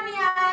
semuanya.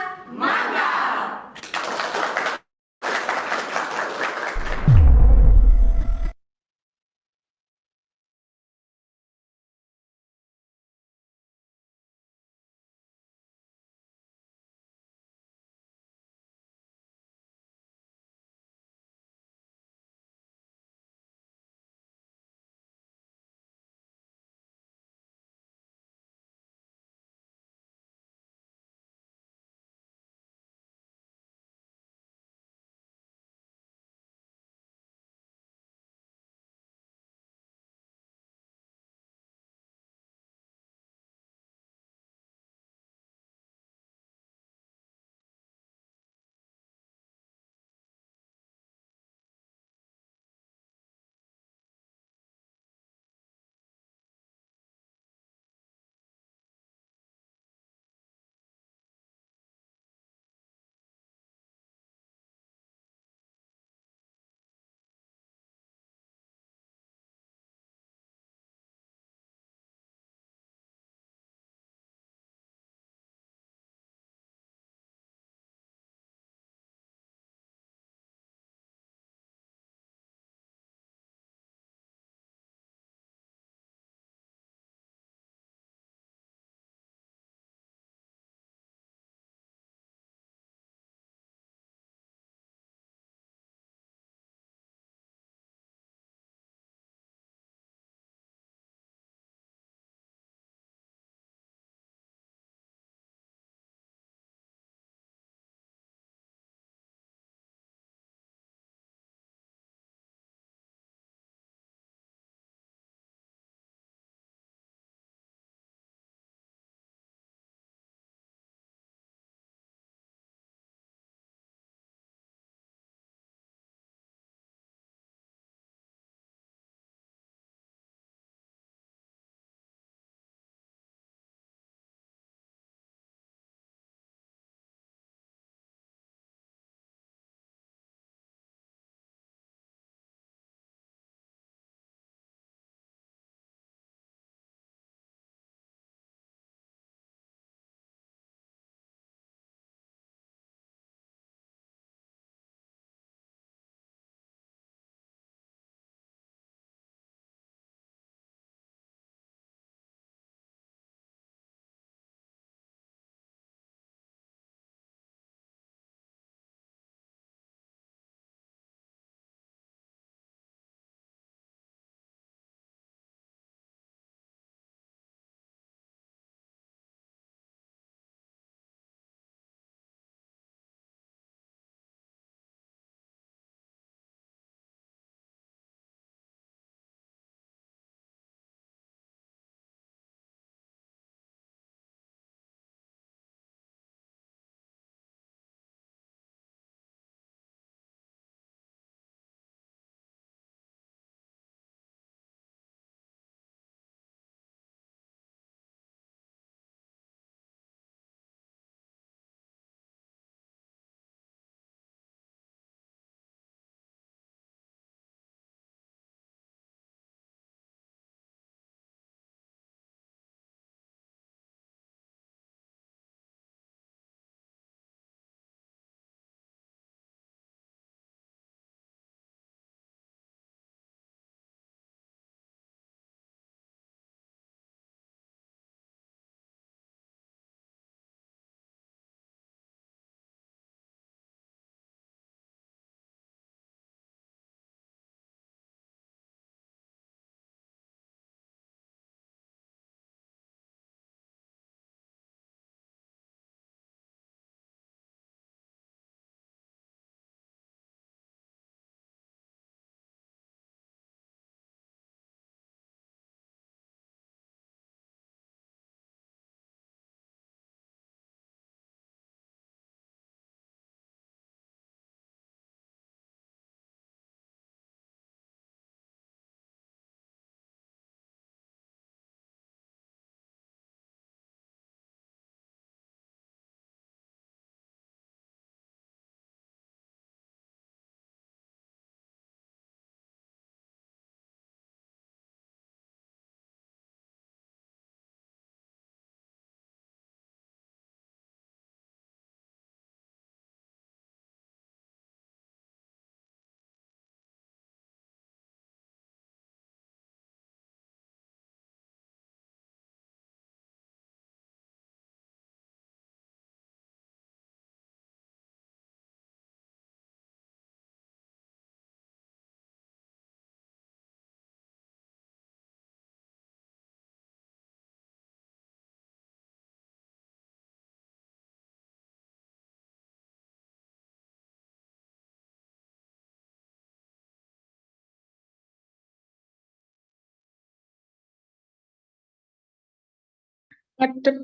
Adep.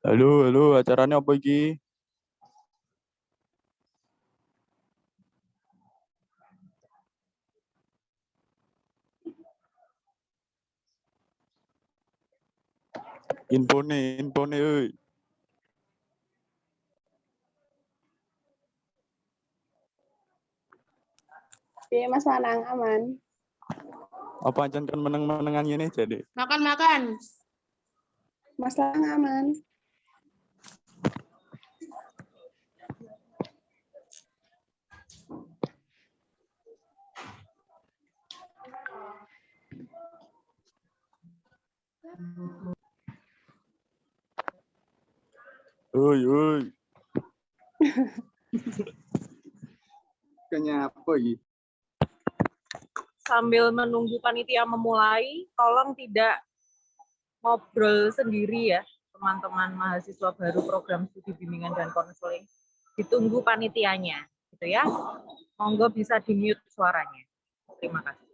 Halo, halo, acaranya apa iki? Infone, euy. Piye Mas Lanang aman? Apa ancen kan meneng-menengan ngene jadi? Makan. Mas Lanang aman. Euy. Kenapa iki? Sambil menunggu panitia memulai, tolong tidak ngobrol sendiri ya, teman-teman mahasiswa baru program studi bimbingan dan konseling. Ditunggu panitianya, gitu ya. Monggo bisa di-mute suaranya. Terima kasih.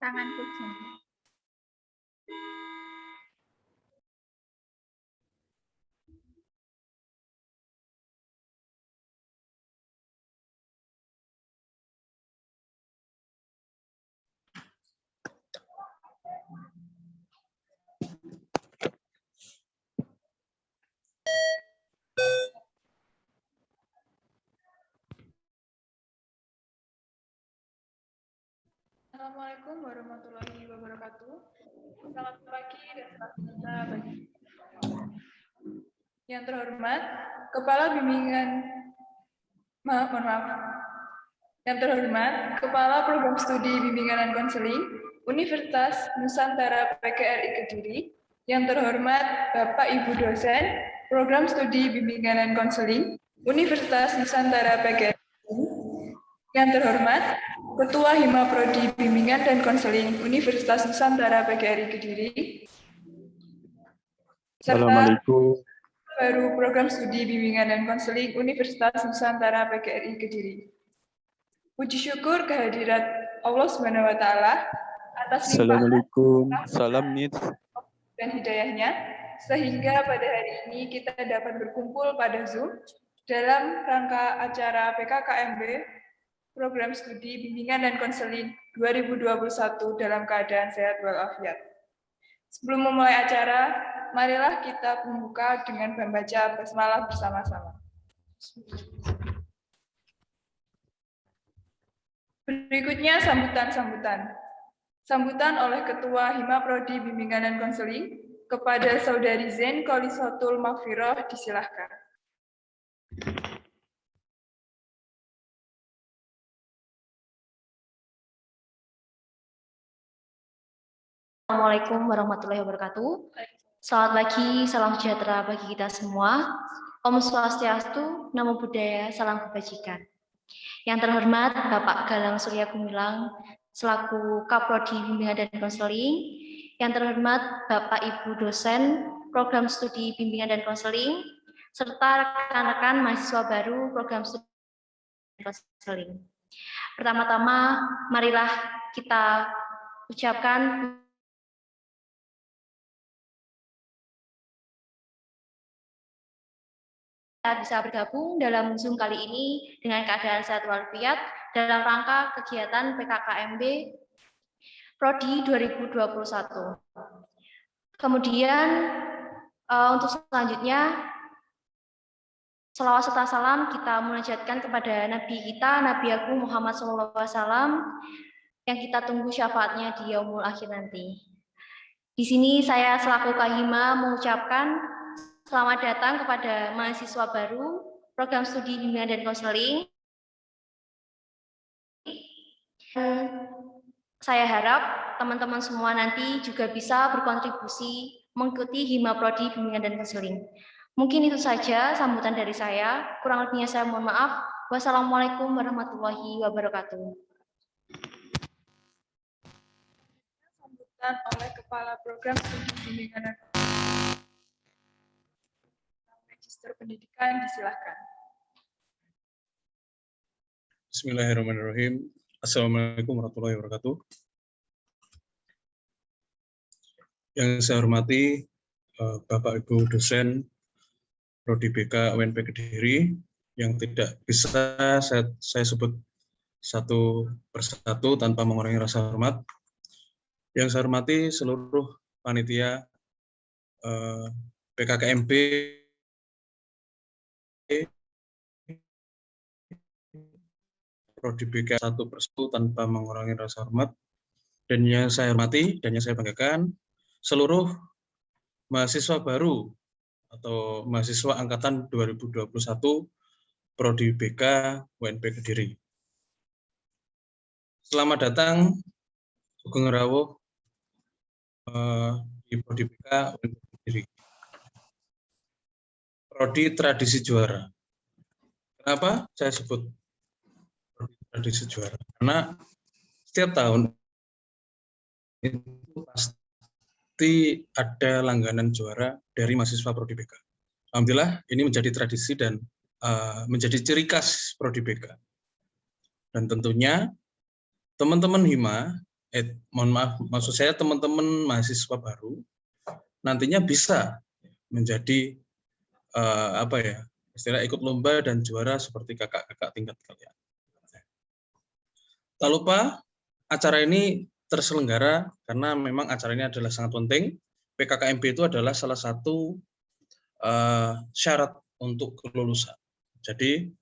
Tanganku jatuh. Assalamualaikum warahmatullahi wabarakatuh. Selamat pagi dan selamat sejahtera bagi yang terhormat Kepala Bimbingan Yang terhormat Kepala Program Studi Bimbingan dan Konseling Universitas Nusantara PGRI Kediri. Yang terhormat Bapak Ibu dosen Program Studi Bimbingan dan Konseling Universitas Nusantara PGRI. Yang terhormat Ketua Hima Prodi Bimbingan dan Konseling Universitas Nusantara PGRI Kediri. Serta Assalamualaikum. baru Program Studi Bimbingan dan Konseling Universitas Nusantara PGRI Kediri. Puji syukur kehadirat Allah Subhanahu wa taala atas limpahan Assalamualaikum. Salam nit. dan hidayahnya sehingga pada hari ini kita dapat berkumpul pada Zoom dalam rangka acara PKKMB Program Studi Bimbingan dan Konseling 2021 dalam keadaan sehat walafiat. Sebelum memulai acara, marilah kita membuka dengan membaca basmalah bersama-sama. Berikutnya sambutan-sambutan. Sambutan oleh Ketua Hima Prodi Bimbingan dan Konseling kepada Saudari Zen Kholisatul Maghfirah, disilahkan. Assalamualaikum warahmatullahi wabarakatuh. Selamat pagi, salam sejahtera bagi kita semua. Om Swastiastu, Namo Buddhaya, salam kebajikan. Yang terhormat Bapak Galang Surya Gumilang, selaku Kaprodi Bimbingan dan Konseling. Yang terhormat Bapak Ibu dosen Program Studi Bimbingan dan Konseling, serta rekan-rekan mahasiswa baru Program Studi dan Konseling. Pertama-tama, marilah kita ucapkan bisa bergabung dalam Zoom kali ini dengan keadaan sehat walafiat dalam rangka kegiatan PKKMB Prodi 2021. Kemudian untuk selanjutnya, selawat serta salam kita munajatkan kepada Nabi kita, Nabi Agung Muhammad SAW, yang kita tunggu syafaatnya di yaumul akhir nanti. Di sini saya selaku Kahima mengucapkan selamat datang kepada mahasiswa baru Program Studi Bimbingan dan Konseling. Saya harap teman-teman semua nanti juga bisa berkontribusi mengikuti Hima Prodi Bimbingan dan Konseling. Mungkin itu saja sambutan dari saya. Kurang lebihnya saya mohon maaf. Wassalamualaikum warahmatullahi wabarakatuh. Sambutan oleh Kepala Program Studi Bimbingan dan Magister Pendidikan, disilahkan. Bismillahirrahmanirrahim. Assalamualaikum warahmatullahi wabarakatuh. Yang saya hormati Bapak Ibu dosen Prodi BK UNP Kediri, yang tidak bisa saya sebut satu persatu tanpa mengurangi rasa hormat. Yang saya hormati seluruh panitia PKKMB Prodi BK satu persatu tanpa mengurangi rasa hormat. Dan yang saya hormati dan yang saya banggakan, seluruh mahasiswa baru atau mahasiswa angkatan 2021 Prodi BK UNP Kediri. Selamat datang Sugeng Rawuh di Prodi BK UNP Kediri. Prodi Tradisi Juara. Kenapa saya sebut Prodi Tradisi Juara? Karena setiap tahun itu pasti ada langganan juara dari mahasiswa Prodi BK. Alhamdulillah ini menjadi tradisi dan menjadi ciri khas Prodi BK. Dan tentunya teman-teman Hima, mohon maaf, maksud saya teman-teman mahasiswa baru nantinya bisa menjadi istilah ikut lomba dan juara seperti kakak-kakak tingkat kalian. Tak lupa acara ini terselenggara karena memang acara ini adalah sangat penting. PKKMB itu adalah salah satu syarat untuk kelulusan. Jadi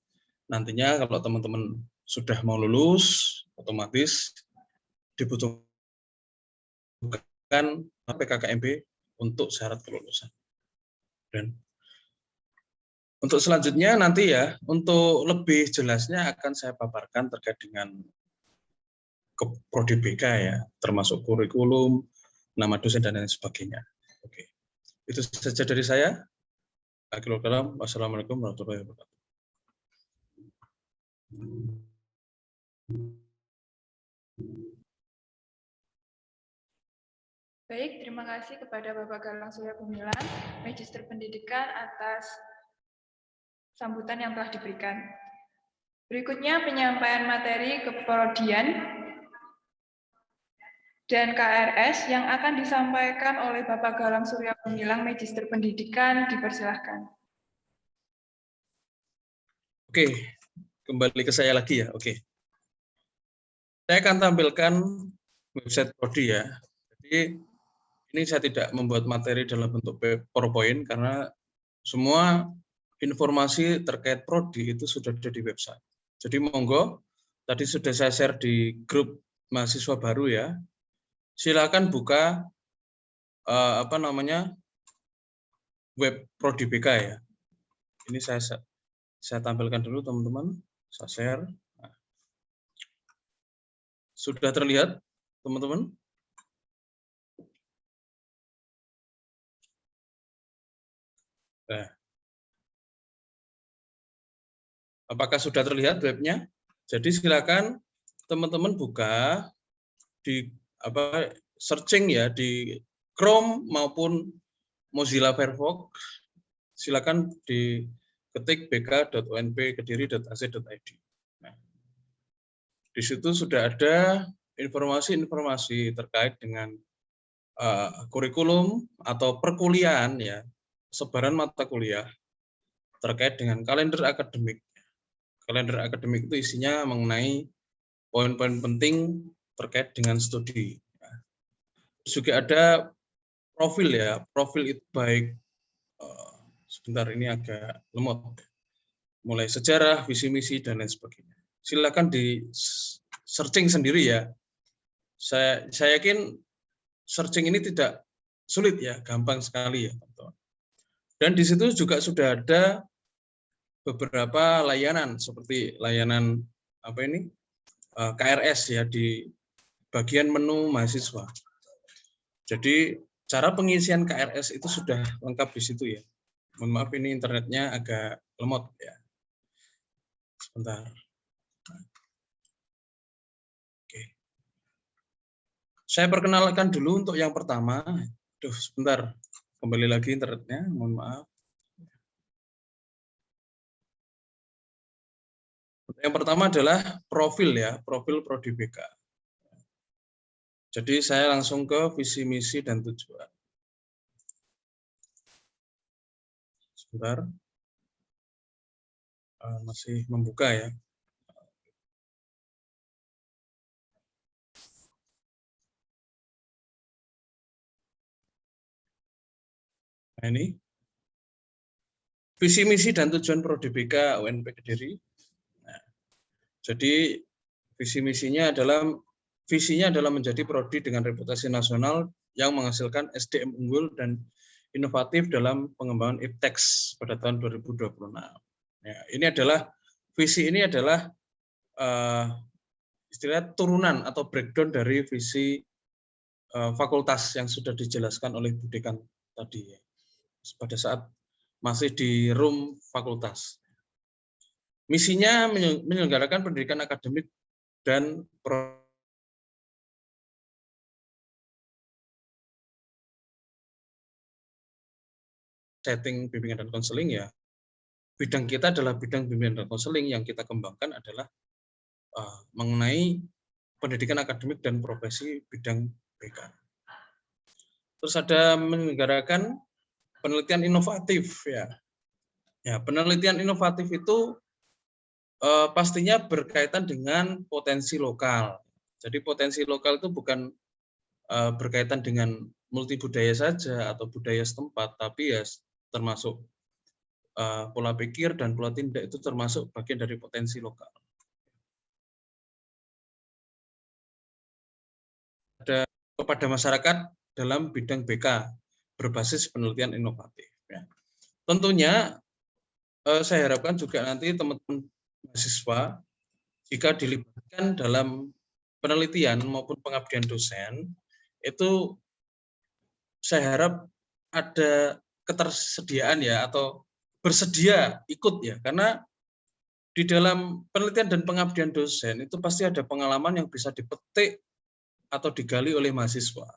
nantinya kalau teman-teman sudah mau lulus, otomatis dibutuhkan PKKMB untuk syarat kelulusan. Dan untuk selanjutnya nanti ya, untuk lebih jelasnya akan saya paparkan terkait dengan Prodi BK ya, termasuk kurikulum, nama dosen dan lain sebagainya. Oke, itu saja dari saya. Akhirul kalam, wassalamualaikum warahmatullahi wabarakatuh. Baik, terima kasih kepada Bapak Galang Surya Gumilang, Magister Pendidikan atas sambutan yang telah diberikan. Berikutnya penyampaian materi keprodian dan KRS yang akan disampaikan oleh Bapak Galang Surya Gumilang, Magister Pendidikan, dipersilahkan. Oke, kembali ke saya lagi ya. Oke. Saya akan tampilkan website Prodi ya. Jadi ini saya tidak membuat materi dalam bentuk PowerPoint karena semua informasi terkait Prodi itu sudah ada di website. Jadi monggo, tadi sudah saya share di grup mahasiswa baru ya. Silakan buka web Prodi BK ya. Ini saya tampilkan dulu teman-teman. Saya share. Nah. Sudah terlihat teman-teman? Nah. Apakah sudah terlihat webnya? Jadi silakan teman-teman buka di searching ya di Chrome maupun Mozilla Firefox. Silakan diketik bk.unp.kediri.ac.id. Nah, di situ sudah ada informasi-informasi terkait dengan kurikulum atau perkuliahan ya, sebaran mata kuliah terkait dengan kalender akademik. Kalender akademik itu isinya mengenai poin-poin penting terkait dengan studi. Terus juga ada profil ya, profil itu baik, sebentar ini agak lemot, mulai sejarah, visi misi dan lain sebagainya. Silakan di searching sendiri ya. Saya yakin searching ini tidak sulit ya, gampang sekali ya teman-teman. Dan di situ juga sudah ada beberapa layanan seperti layanan KRS ya di bagian menu mahasiswa. Jadi cara pengisian KRS itu sudah lengkap di situ ya. Mohon maaf ini internetnya agak lemot ya. Sebentar. Oke. Saya perkenalkan dulu untuk yang pertama. Sebentar. Kembali lagi internetnya, mohon maaf. Yang pertama adalah profil ya, profil Prodi BK. Jadi saya langsung ke visi misi dan tujuan. Sebentar. Masih membuka ya. Nah ini. Visi misi dan tujuan Prodi BK UNP Kediri. Jadi visi misinya adalah menjadi prodi dengan reputasi nasional yang menghasilkan SDM unggul dan inovatif dalam pengembangan iptek pada tahun 2026. Ya, visi ini adalah istilah turunan atau breakdown dari visi fakultas yang sudah dijelaskan oleh Bu Dekan tadi ya, pada saat masih di room fakultas. Misinya menyelenggarakan pendidikan akademik dan setting bimbingan dan konseling ya. Bidang kita adalah bidang bimbingan dan konseling, yang kita kembangkan adalah mengenai pendidikan akademik dan profesi bidang BK. Terus ada menyelenggarakan penelitian inovatif ya. Ya, penelitian inovatif itu pastinya berkaitan dengan potensi lokal. Jadi potensi lokal itu bukan berkaitan dengan multi budaya saja atau budaya setempat, tapi ya termasuk pola pikir dan pola tindak itu termasuk bagian dari potensi lokal. Ada kepada masyarakat dalam bidang BK berbasis penelitian inovatif. Ya. Tentunya saya harapkan juga nanti teman-teman mahasiswa jika dilibatkan dalam penelitian maupun pengabdian dosen, itu saya harap ada ketersediaan ya atau bersedia ikut ya, karena di dalam penelitian dan pengabdian dosen itu pasti ada pengalaman yang bisa dipetik atau digali oleh mahasiswa.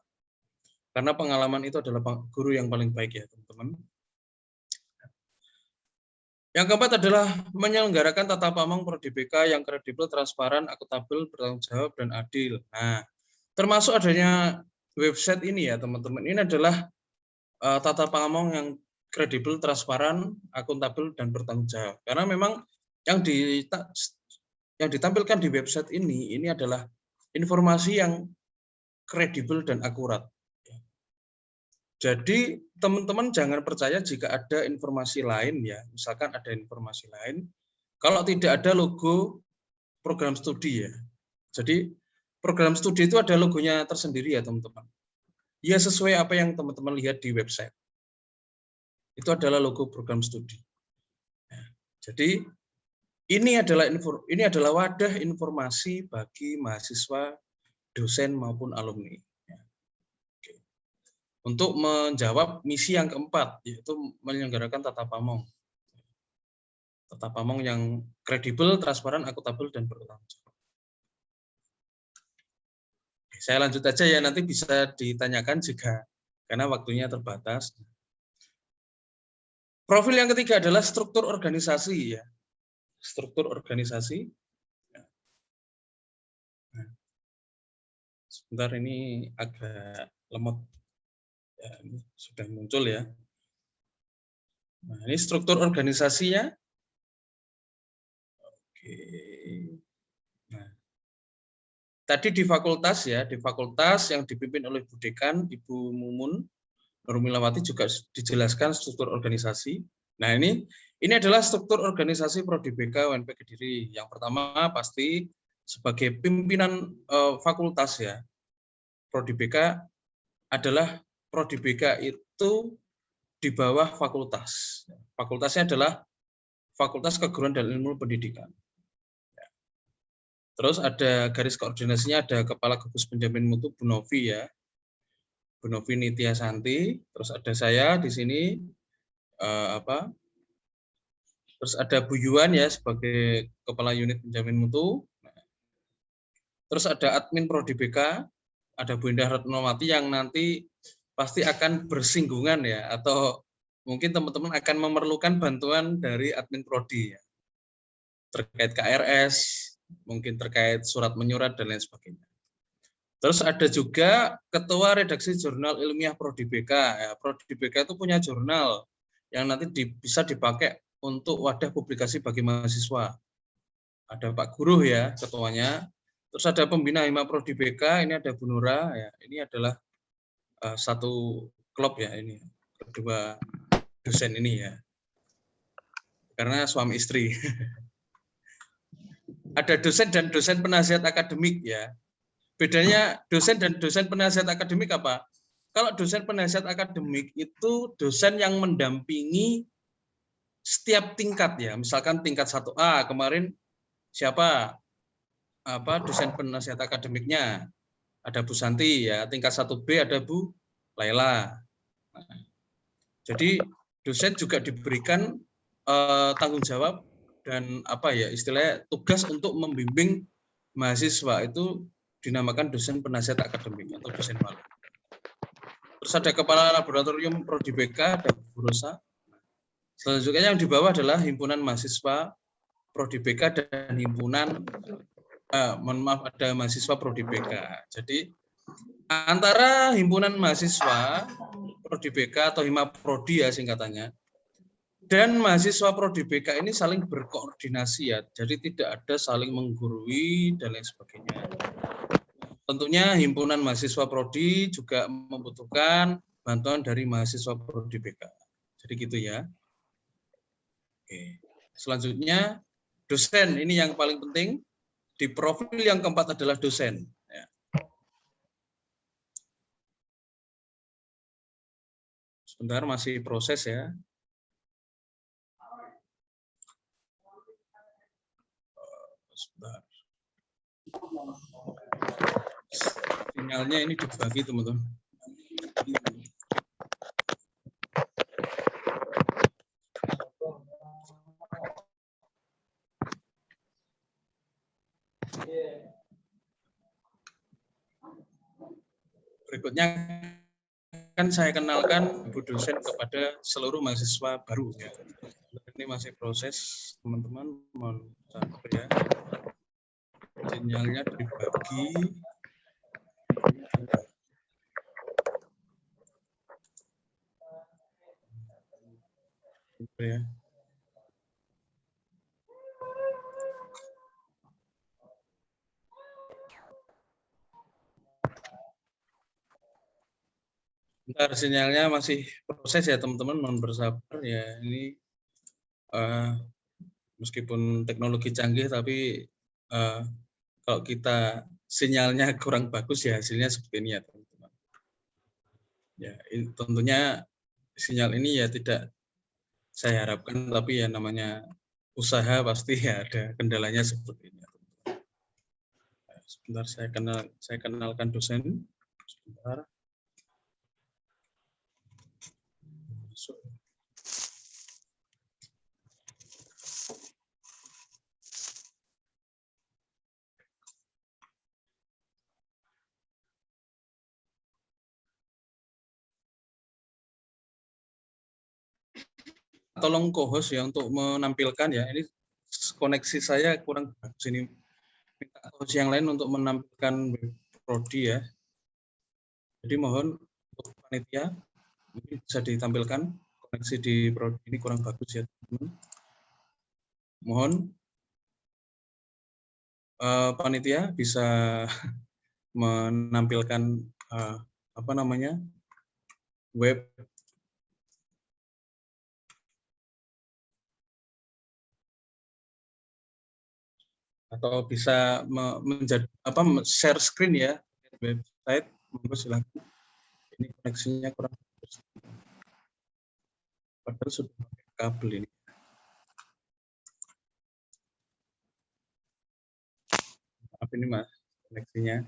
Karena pengalaman itu adalah guru yang paling baik ya teman-teman. Yang keempat adalah menyelenggarakan tata pamong Prodi BK yang kredibel, transparan, akuntabel, bertanggung jawab, dan adil. Nah, termasuk adanya website ini ya teman-teman. Ini adalah tata pamong yang kredibel, transparan, akuntabel, dan bertanggung jawab. Karena memang yang ditampilkan di website ini adalah informasi yang kredibel dan akurat. Jadi teman-teman jangan percaya jika ada informasi lain ya, misalkan ada informasi lain, kalau tidak ada logo program studi ya. Jadi program studi itu ada logonya tersendiri ya teman-teman. Ya sesuai apa yang teman-teman lihat di website. Itu adalah logo program studi. Nah, jadi ini adalah wadah informasi bagi mahasiswa, dosen maupun alumni. Untuk menjawab misi yang keempat, yaitu menyelenggarakan Tata Pamong. Tata Pamong yang kredibel, transparan, akuntabel, dan bertanggung jawab. Saya lanjut aja ya, nanti bisa ditanyakan jika, karena waktunya terbatas. Profil yang ketiga adalah struktur organisasi. Ya. Struktur organisasi. Nah, sebentar, ini agak lemot. Ya, ini sudah muncul ya. Nah, ini struktur organisasinya. Oke. Nah, tadi di fakultas ya, di fakultas yang dipimpin oleh Bu Dekan, Ibu Mumun Nurmilawati juga dijelaskan struktur organisasi. Nah, ini adalah struktur organisasi Prodi BK UNP Kediri. Yang pertama pasti sebagai pimpinan fakultas ya. Prodi BK adalah Prodi BK itu di bawah fakultas. Fakultasnya adalah Fakultas Keguruan dan Ilmu Pendidikan. Terus ada garis koordinasinya, ada Kepala Gugus Penjamin Mutu Bu Novi ya. Bu Novi Nitya Santi. Terus ada saya di sini terus ada Bu Yuan ya sebagai Kepala Unit Penjamin Mutu. Terus ada admin Prodi BK, ada Bu Indah Retnowati yang nanti pasti akan bersinggungan ya, atau mungkin teman-teman akan memerlukan bantuan dari admin prodi ya, terkait KRS, mungkin terkait surat menyurat dan lain sebagainya. Terus ada juga Ketua Redaksi Jurnal Ilmiah Prodi BK. Ya, Prodi BK itu punya jurnal yang nanti bisa dipakai untuk wadah publikasi bagi mahasiswa. Ada Pak Guru ya ketuanya. Terus ada Pembina Hima Prodi BK, ini ada Bu Nura ya. Ini adalah satu klub ya, ini kedua dosen ini ya, karena suami istri. Ada dosen dan dosen penasihat akademik ya. Bedanya dosen dan dosen penasihat akademik apa? Kalau dosen penasihat akademik itu dosen yang mendampingi setiap tingkat ya. Misalkan tingkat 1A kemarin siapa dosen penasihat akademiknya? Ada Bu Santi ya, tingkat 1B ada Bu Laila. Nah, jadi dosen juga diberikan tanggung jawab dan istilahnya tugas untuk membimbing mahasiswa, itu dinamakan dosen penasihat akademik atau dosen wali. Terus ada Kepala Laboratorium Prodi BK, ada Bu Rosa. Selanjutnya yang di bawah adalah himpunan mahasiswa Prodi BK dan himpunan ada mahasiswa Prodi BK. Jadi antara himpunan mahasiswa Prodi BK atau Hima Prodi ya singkatannya, dan mahasiswa Prodi BK ini saling berkoordinasi ya. Jadi tidak ada saling menggurui dan lain sebagainya. Tentunya himpunan mahasiswa Prodi juga membutuhkan bantuan dari mahasiswa Prodi BK. Jadi gitu ya. Oke. Selanjutnya dosen, ini yang paling penting. Di profil yang keempat adalah dosen. Ya. Sebentar, masih proses ya. Sebentar. Sinyalnya ini dibagi teman-teman. Berikutnya kan saya kenalkan Ibu dosen kepada seluruh mahasiswa baru ya. Ini masih proses teman-teman, mohon sabar ya. Sinyalnya dibagi. Ya. sinyalnya masih proses ya teman-teman, mohon bersabar ya. Ini meskipun teknologi canggih tapi kalau kita sinyalnya kurang bagus ya hasilnya seperti ini ya teman-teman. Ya, tentunya sinyal ini ya tidak saya harapkan, tapi ya namanya usaha pasti ya ada kendalanya seperti ini. Sebentar saya kenalkan dosen. Sebentar. Tolong co-host ya untuk menampilkan ya. Ini koneksi saya kurang bagus ini. Minta co-host yang lain untuk menampilkan prodi ya. Jadi mohon untuk panitia ini bisa ditampilkan koneksi di prodi ini kurang bagus ya teman-teman. Mohon panitia bisa menampilkan web atau bisa menjadi share screen ya website, monggo silakan. Ini koneksinya kurang bagus. Padahal sudah pakai kabel ini. Maaf ini Mas, koneksinya.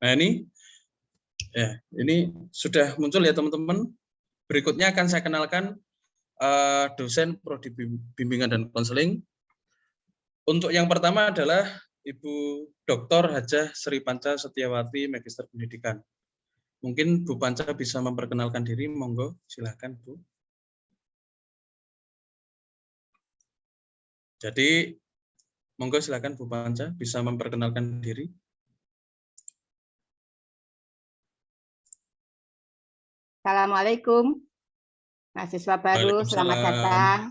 Nah ini sudah muncul ya teman-teman. Berikutnya akan saya kenalkan dosen prodi bimbingan dan konseling. Untuk yang pertama adalah Ibu Dr. Hajah Sri Panca Setiawati, Magister Pendidikan. Mungkin Bu Panca bisa memperkenalkan diri, monggo silakan Bu. Jadi monggo silakan Bu Panca bisa memperkenalkan diri. Assalamualaikum, mahasiswa baru, selamat datang.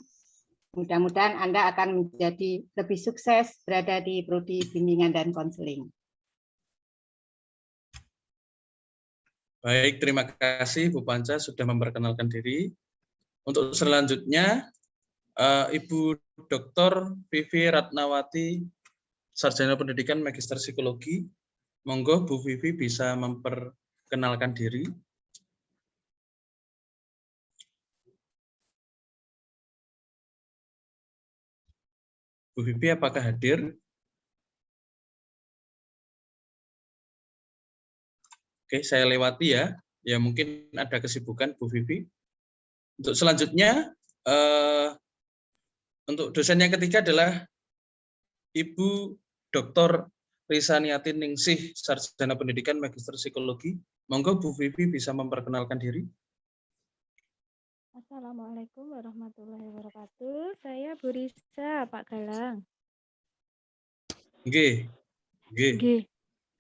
Mudah-mudahan Anda akan menjadi lebih sukses berada di Prodi Bimbingan dan Konseling. Baik, terima kasih Bu Panca sudah memperkenalkan diri. Untuk selanjutnya, Ibu Dr. Vivi Ratnawati, Sarjana Pendidikan Magister Psikologi. Monggo Bu Vivi bisa memperkenalkan diri. Bu Vivi apakah hadir? Oke, saya lewati ya. Ya mungkin ada kesibukan Bu Vivi. Untuk selanjutnya, untuk dosen yang ketiga adalah Ibu Dr. Risaniati Ningsih, Sarjana Pendidikan Magister Psikologi. Monggo Bu Vivi bisa memperkenalkan diri. Assalamualaikum warahmatullahi wabarakatuh. Saya Bu Risa, Pak Galang. Nggih.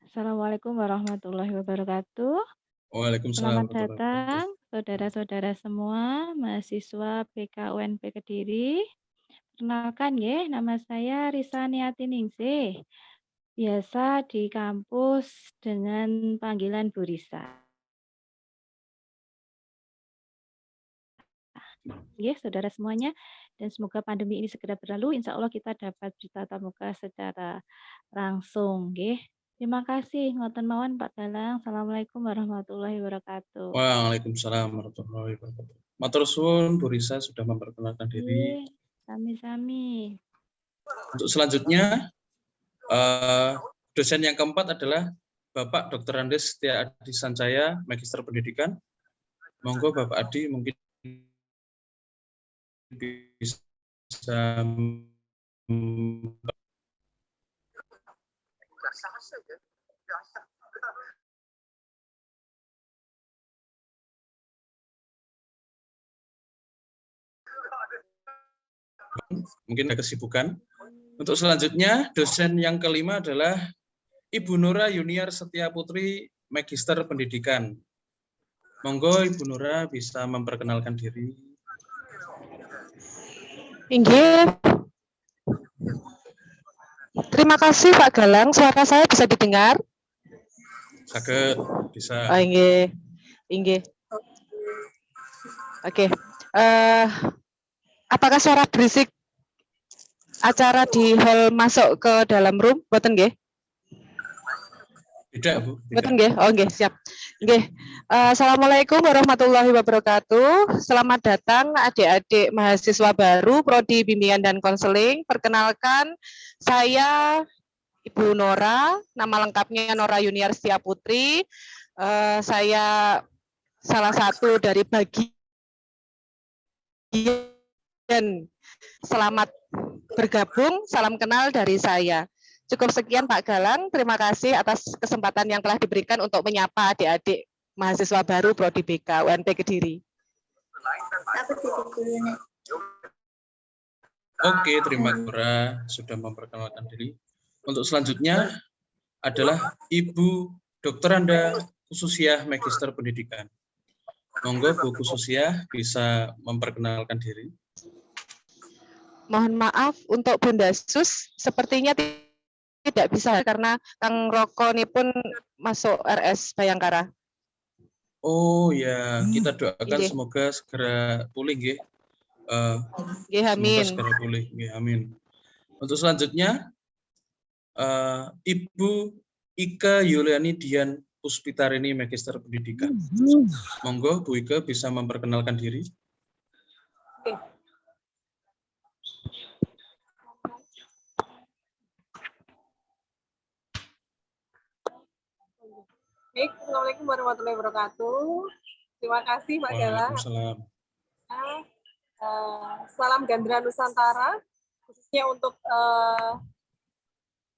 Assalamualaikum warahmatullahi wabarakatuh. Waalaikumsalam. Selamat datang saudara-saudara semua, mahasiswa BK UNP Kediri. Perkenalkan ya, nama saya Risaniati Ningsih. Biasa di kampus dengan panggilan Bu Risa. Ya, saudara semuanya, dan semoga pandemi ini segera berlalu. Insya Allah kita dapat bertatap muka secara langsung. Terima kasih. Ngoten mawon Pak Galang. Assalamualaikum warahmatullahi wabarakatuh. Waalaikumsalam warahmatullahi wabarakatuh. Matur suwun Bu Risa sudah memperkenalkan diri. Sami-sami. Untuk selanjutnya, dosen yang keempat adalah Bapak Dr. Andes Setia Adi Sancaya, Magister Pendidikan. Monggo Bapak Adi mungkin bisa mungkin ada kesibukan. Untuk selanjutnya, dosen yang kelima adalah Ibu Nura Yuniar Setia Putri, Magister Pendidikan. Monggo Ibu Nura bisa memperkenalkan diri. Inggih. Terima kasih Pak Galang, suara saya bisa didengar? Saged bisa. Oh, inggih. Inggih. Oke. Apakah suara berisik acara di hall masuk ke dalam room? Boten nggih? Tidak, Bu. Boten nggih? Oh, nggih, siap. Nggih. Assalamualaikum warahmatullahi wabarakatuh. Selamat datang adik-adik mahasiswa baru Prodi Bimbingan dan Konseling. Perkenalkan, saya Ibu Nora, nama lengkapnya Nora Yuniar Setia Putri. Saya salah satu dari bagian selamat bergabung, salam kenal dari saya. Cukup sekian Pak Galang, terima kasih atas kesempatan yang telah diberikan untuk menyapa adik-adik mahasiswa baru Prodi BK UNP Kediri. Oke, terima kasih Nora sudah memperkenalkan diri. Untuk selanjutnya adalah Ibu Dr. Anda Khususiah Magister Pendidikan. Monggo Bu Khususiah bisa memperkenalkan diri. Mohon maaf untuk Bunda Sus, sepertinya tidak bisa karena Kang Roko ini pun masuk RS Bayangkara. Oh ya, kita doakan Nggih. semoga segera pulih nggih. Nggih, amin. Semoga segera pulih nggih, amin. Untuk selanjutnya Ibu Ika Yuliani Dian Puspitarini Magister Pendidikan. Monggo Bu Ika bisa memperkenalkan diri. Baik, Assalamualaikum warahmatullahi wabarakatuh. Terima kasih Pak Galang. Waalaikumsalam. Salam Gandra Nusantara, khususnya untuk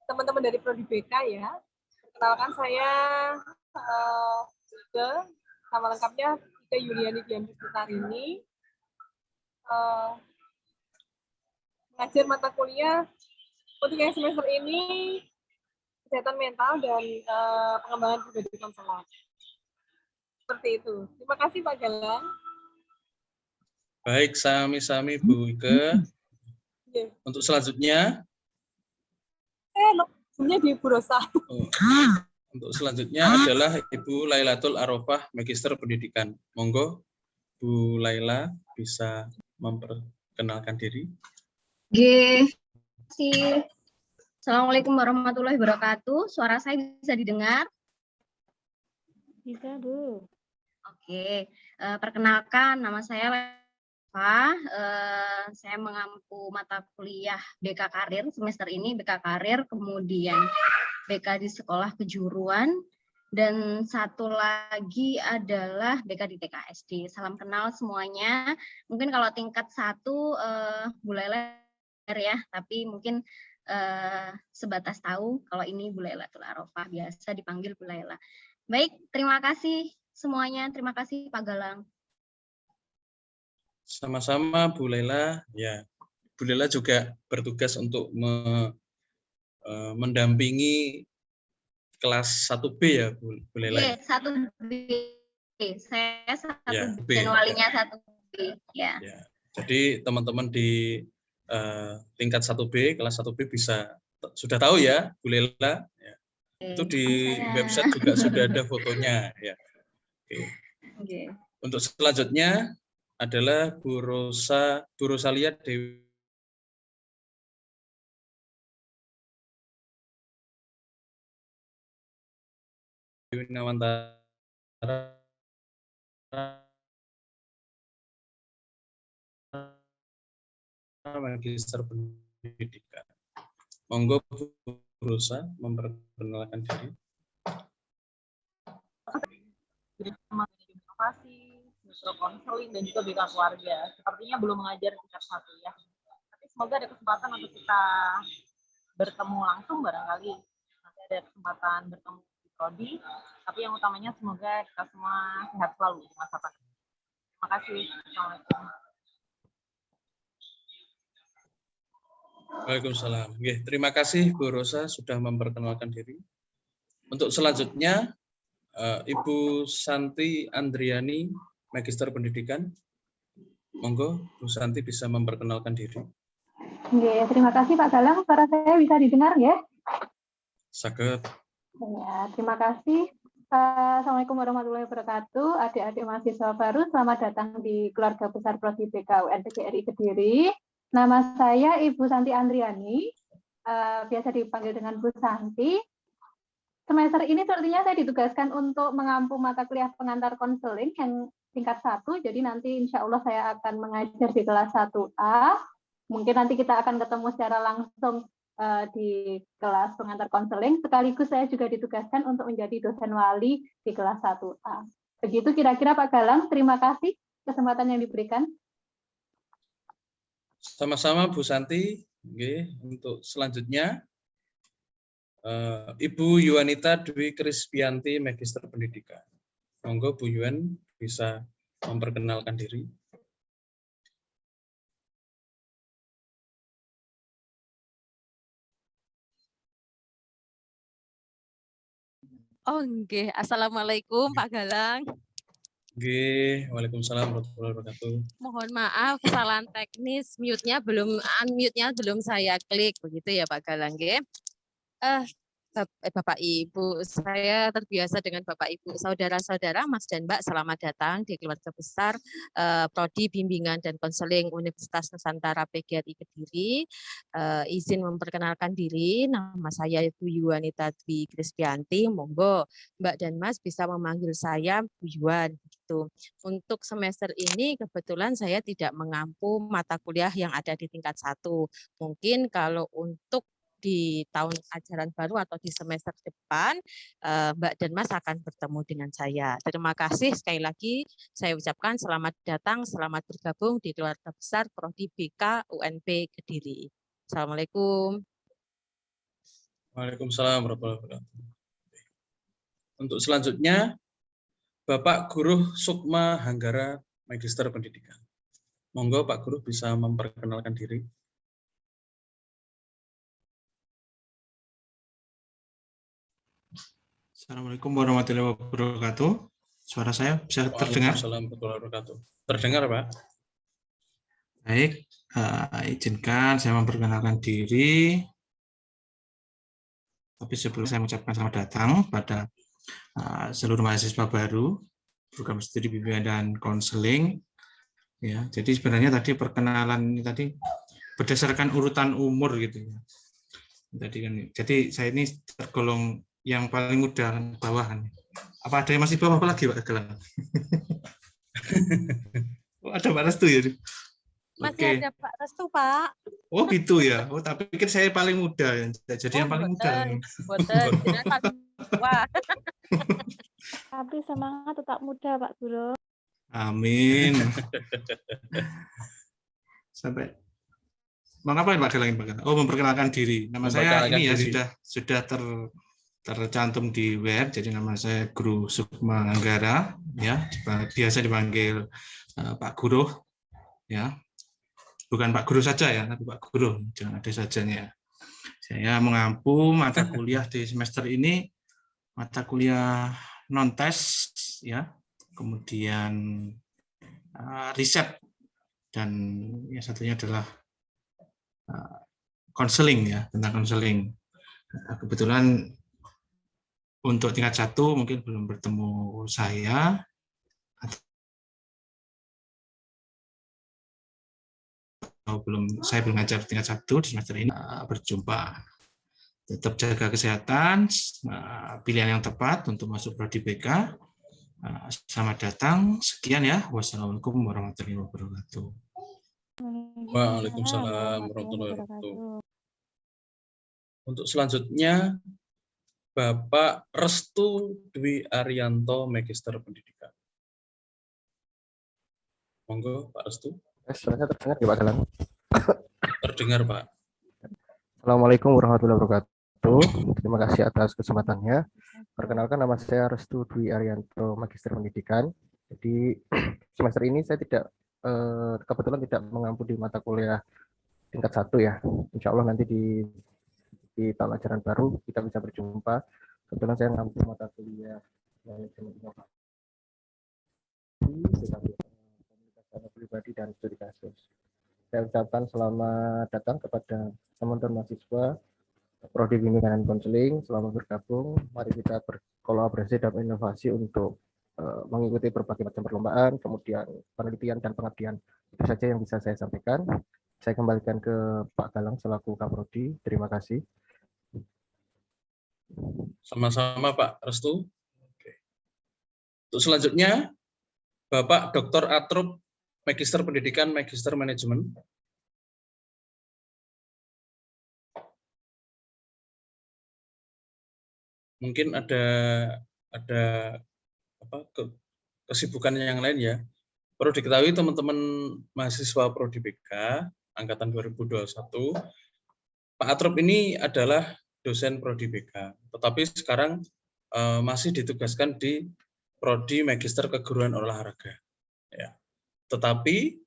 teman-teman dari Prodi BK ya. Perkenalkan saya Ika, nama lengkapnya Ika Yuliani Dian Puspitarini. Mengajar mata kuliah untuk yang semester ini kesehatan mental dan pengembangan pribadi konselor. Seperti itu. Terima kasih Pak Galang. Baik, sami-sami Bu Ika. Yeah. Untuk selanjutnya, Zoom-nya di Bu Rosa. untuk selanjutnya adalah Ibu Lailatul Arofah Magister Pendidikan. Monggo Bu Laila bisa memperkenalkan diri. Terima kasih. Assalamualaikum warahmatullahi wabarakatuh. Suara saya bisa didengar? Bisa, Bu. Oke, perkenalkan nama saya Leva. Saya mengampu mata kuliah BK Karir semester ini, BK Karir, kemudian BK di Sekolah Kejuruan, dan satu lagi adalah BK di TKSD. Salam kenal semuanya. Mungkin kalau tingkat 1 Bu Laila ya, tapi mungkin sebatas tahu kalau ini Bu Lailatul Arofah, biasa dipanggil Bu Laila. Baik, terima kasih semuanya. Terima kasih Pak Galang. Sama-sama Bu Laila. Ya, Bu Laila juga bertugas untuk mendampingi kelas 1B ya Bu Laila. Iya, 1B. Saya 1B Ya, dan walinya 1B. Ya. Ya. Jadi teman-teman di tingkat 1B, kelas 1B sudah tahu ya Bu Laila. Ya. Itu di website juga sudah ada fotonya ya. Oke. Untuk selanjutnya adalah Bu Rosalia Dewi Nawantara Magister Pendidikan. Monggo Bu Rosa memperkenalkan diri. Inovasi, konseling, dan juga BK keluarga. Sepertinya belum mengajar tingkat 1 ya. Tapi semoga ada kesempatan untuk kita bertemu langsung barangkali. Nanti ada kesempatan bertemu di Prodi. Tapi yang utamanya semoga kita semua sehat selalu di masa pandemi. Terima kasih. Assalamualaikum. Waalaikumsalam. Terima kasih Bu Rosa sudah memperkenalkan diri. Untuk selanjutnya Ibu Santi Andriani Magister Pendidikan. Monggo, Bu Santi bisa memperkenalkan diri. Oke, terima kasih Pak Galang. Suara saya bisa didengar ya? Saged. Ya, terima kasih. Assalamualaikum warahmatullahi wabarakatuh. Adik-adik mahasiswa baru, selamat datang di keluarga besar Prodi BK UN PGRI Kediri. Nama saya Ibu Santi Andriani, biasa dipanggil dengan Bu Santi. Semester ini sepertinya saya ditugaskan untuk mengampu mata kuliah pengantar konseling yang tingkat 1, jadi nanti insya Allah saya akan mengajar di kelas 1A. Mungkin nanti kita akan ketemu secara langsung di kelas pengantar konseling, sekaligus saya juga ditugaskan untuk menjadi dosen wali di kelas 1A. Begitu kira-kira Pak Galang, terima kasih kesempatan yang diberikan. Sama-sama Bu Santi. Oke, untuk selanjutnya Ibu Yuanita Dwi Krispianti, Magister Pendidikan. Monggo Bu Yuan bisa memperkenalkan diri. Oh, nggih. Assalamualaikum Pak Galang. Nggih, waalaikumsalam warahmatullahi wabarakatuh. Mohon maaf kesalahan teknis, unmute-nya belum saya klik begitu ya Pak Galang nggih. Bapak Ibu, saya terbiasa dengan Bapak Ibu, saudara-saudara, Mas dan Mbak, selamat datang di keluarga besar Prodi Bimbingan dan Konseling Universitas Nusantara PGRI Kediri. Izin memperkenalkan diri, nama saya Ibu Yuanita Dwi Krispianti. Monggo Mbak dan Mas bisa memanggil saya Bu Yuan. Gitu. Untuk semester ini kebetulan saya tidak mengampu mata kuliah yang ada di tingkat 1. Mungkin kalau untuk di tahun ajaran baru atau di semester depan, Mbak dan Mas akan bertemu dengan saya. Terima kasih sekali lagi saya ucapkan selamat datang, selamat bergabung di keluarga besar Prodi BK UNP Kediri. Assalamualaikum. Waalaikumsalam warahmatullahi wabarakatuh. Untuk selanjutnya, Bapak Guru Sukma Hanggara, Magister Pendidikan. Monggo Pak Guru bisa memperkenalkan diri. Assalamualaikum warahmatullahi wabarakatuh. Suara saya bisa terdengar? Waalaikumsalam warahmatullahi wabarakatuh. Terdengar, Pak? Baik, izinkan saya memperkenalkan diri. Tapi sebelum saya mengucapkan selamat datang pada seluruh mahasiswa baru program studi bimbingan dan konseling. Ya, jadi sebenarnya tadi perkenalan ini tadi berdasarkan urutan umur gitu ya. Jadi saya ini tergolong yang paling muda bawahan. Apa ada yang masih bawah apa lagi Pak Galang? Ada Pak Restu ya? Masih ada Pak Restu Pak. Oh gitu ya. Oh tapi pikir saya paling muda, jadi yang paling muda. Tapi semangat tetap muda Pak Guru. Amin. Sampai mau ngapain Pak Galang? Oh memperkenalkan diri. Nama saya ini ya sudah tercantum di web, jadi nama saya Guru Sukma Hanggara, ya biasa dipanggil Pak Guru, ya bukan Pak Guru saja ya, tapi Pak Guru, jangan ada sajanya. Saya mengampu mata kuliah di semester ini, mata kuliah non tes, ya, kemudian riset dan yang satunya adalah konseling ya, tentang konseling. Kebetulan untuk tingkat 1 mungkin belum bertemu saya, atau saya belum ngajar tingkat 1 di semester ini. Berjumpa. Tetap jaga kesehatan, pilihan yang tepat untuk masuk prodi BK. Selamat datang. Sekian ya. Wassalamualaikum warahmatullahi wabarakatuh. Waalaikumsalam warahmatullahi wabarakatuh. Untuk selanjutnya, Bapak Restu Dwi Arianto, Magister Pendidikan. Monggo, Pak Restu. Suaranya terdengar ya Pak Galang? Terdengar, Pak. Assalamualaikum warahmatullahi wabarakatuh. Terima kasih atas kesempatannya. Perkenalkan, nama saya Restu Dwi Arianto, Magister Pendidikan. Jadi semester ini saya kebetulan tidak mengampu di mata kuliah tingkat 1 ya. Insya Allah nanti di tahun ajaran baru kita bisa berjumpa. Kebetulan saya ngampu mata kuliah manajemen inovasi, pribadi dan studi kasus. Saya ucapkan selamat datang kepada teman-teman mahasiswa Prodi Bimbingan dan Konseling. Selamat bergabung. Mari kita berkolaborasi dan inovasi untuk mengikuti berbagai macam perlombaan, kemudian penelitian dan pengabdian. Itu saja yang bisa saya sampaikan. Saya kembalikan ke Pak Galang selaku Kaprodi. Terima kasih. Sama-sama Pak Restu. Oke. Untuk selanjutnya, Bapak Dr. Atrup, Magister Pendidikan, Magister Manajemen. Mungkin ada kesibukan yang lain ya. Perlu diketahui teman-teman mahasiswa Prodi BK angkatan 2021, Pak Atrup ini adalah dosen Prodi BK, tetapi sekarang masih ditugaskan di Prodi Magister Keguruan Olahraga. Ya. Tetapi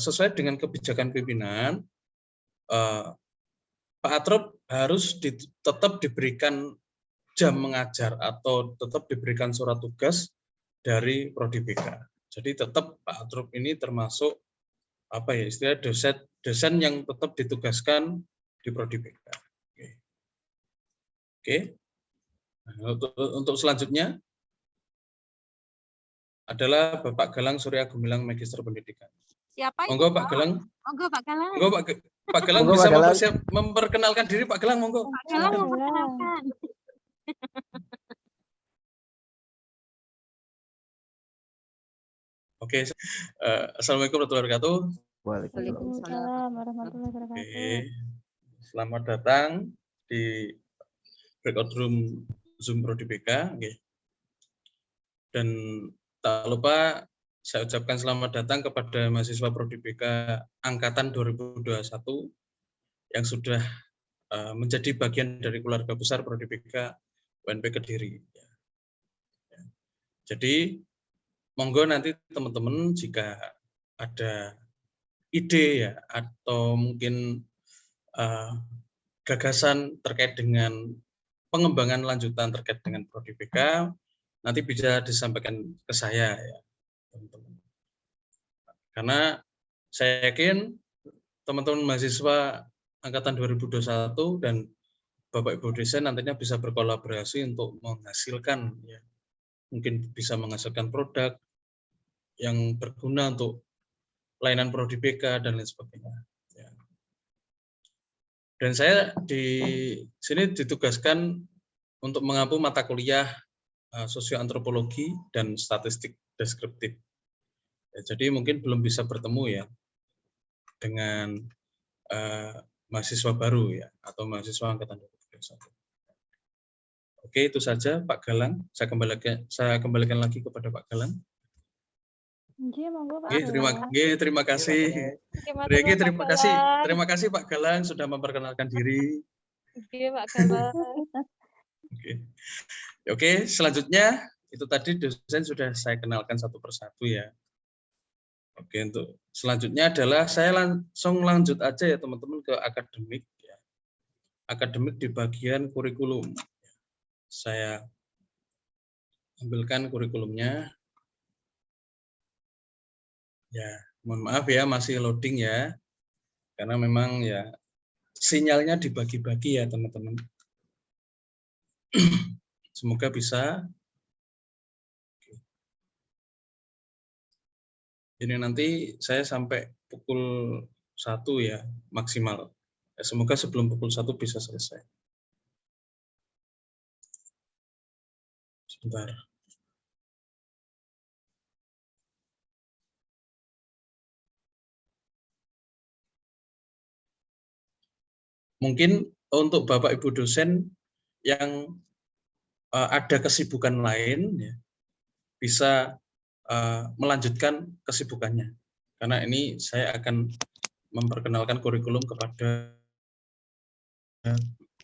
sesuai dengan kebijakan pimpinan, Pak Atrup harus tetap diberikan jam mengajar atau tetap diberikan surat tugas dari Prodi BK. Jadi tetap Pak Atrup ini termasuk istilah dosen yang tetap ditugaskan di Prodi BK. Oke. Nah, untuk selanjutnya adalah Bapak Galang Surya Gumilang, Magister Pendidikan. Siapa itu? Monggo Pak Galang. Monggo Pak Galang. Monggo Pak Galang Monggo, bisa Pak Galang. memperkenalkan diri Pak Galang, monggo. Pak Galang memperkenalkan. Oke, Assalamualaikum warahmatullahi wabarakatuh. Waalaikumsalam warahmatullahi wabarakatuh. Oke, selamat datang di breakout room Zoom Prodi BK. Oke. Dan tak lupa saya ucapkan selamat datang kepada mahasiswa Prodi BK angkatan 2021 yang sudah menjadi bagian dari keluarga besar Prodi BK UNP Kediri. Jadi monggo nanti teman-teman jika ada ide ya atau mungkin gagasan terkait dengan pengembangan lanjutan terkait dengan Prodi BK nanti bisa disampaikan ke saya ya teman-teman. Karena saya yakin teman-teman mahasiswa angkatan 2021 dan Bapak Ibu dosen nantinya bisa berkolaborasi untuk menghasilkan ya mungkin bisa menghasilkan produk yang berguna untuk layanan Prodi BK dan lain sebagainya. Ya. Dan saya di sini ditugaskan untuk mengampu mata kuliah sosioantropologi dan statistik deskriptif. Ya, jadi mungkin belum bisa bertemu ya dengan mahasiswa baru ya atau mahasiswa angkatan 2021. Oke, itu saja Pak Galang. Saya kembalikan lagi kepada Pak Galang. Terima kasih. Terima kasih Pak Galang sudah memperkenalkan diri. Pak Galang. Oke, selanjutnya itu tadi dosen sudah saya kenalkan satu persatu ya. Oke, untuk selanjutnya adalah saya langsung lanjut aja ya teman-teman ke akademik ya. Akademik di bagian kurikulum. Saya ambilkan kurikulumnya. Ya, mohon maaf ya masih loading ya. Karena memang ya sinyalnya dibagi-bagi ya teman-teman. Semoga bisa. Ini nanti saya sampai pukul 1 ya maksimal. Ya, semoga sebelum pukul 1 bisa selesai. Sebentar. Mungkin untuk Bapak Ibu dosen yang ada kesibukan lain, ya, bisa melanjutkan kesibukannya. Karena ini saya akan memperkenalkan kurikulum kepada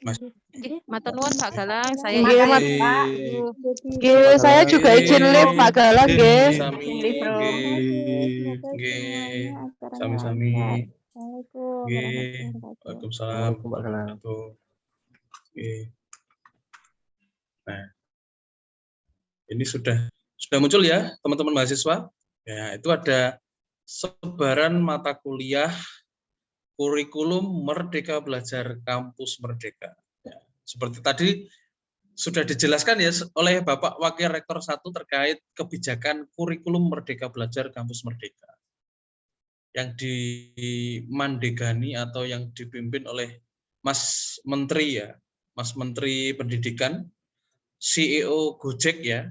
Mas. Matur nuwun Pak Galang, saya saya juga izin live Pak Galang nggih. Sami-sami. Waalaikumsalam. Nah, ini sudah muncul ya teman-teman mahasiswa. Ya, itu ada sebaran mata kuliah kurikulum Merdeka Belajar Kampus Merdeka. Ya, seperti tadi sudah dijelaskan ya oleh Bapak Wakil Rektor 1 terkait kebijakan kurikulum Merdeka Belajar Kampus Merdeka yang dimandegani atau yang dipimpin oleh Mas Menteri ya, Mas Menteri Pendidikan, CEO Gojek ya,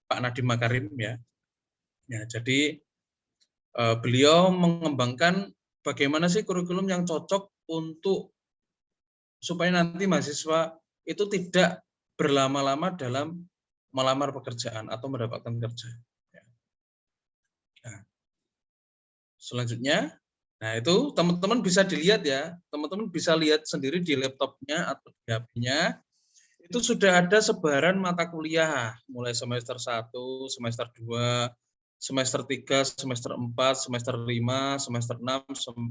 Pak Nadiem Makarim ya. Ya, jadi beliau mengembangkan bagaimana sih kurikulum yang cocok untuk supaya nanti mahasiswa itu tidak berlama-lama dalam melamar pekerjaan atau mendapatkan kerja. Nah, selanjutnya, nah itu teman-teman bisa dilihat ya, teman-teman bisa lihat sendiri di laptopnya atau di HP-nya, itu sudah ada sebaran mata kuliah, mulai semester 1, semester 2, semester 3, semester 4, semester 5, semester 6,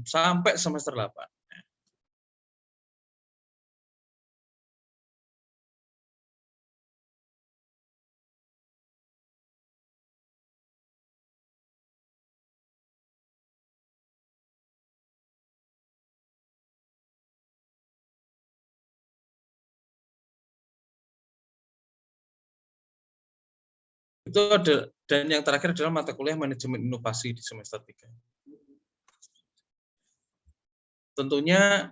sampai semester 8. Itu ada, dan yang terakhir adalah mata kuliah manajemen inovasi di semester 3. Tentunya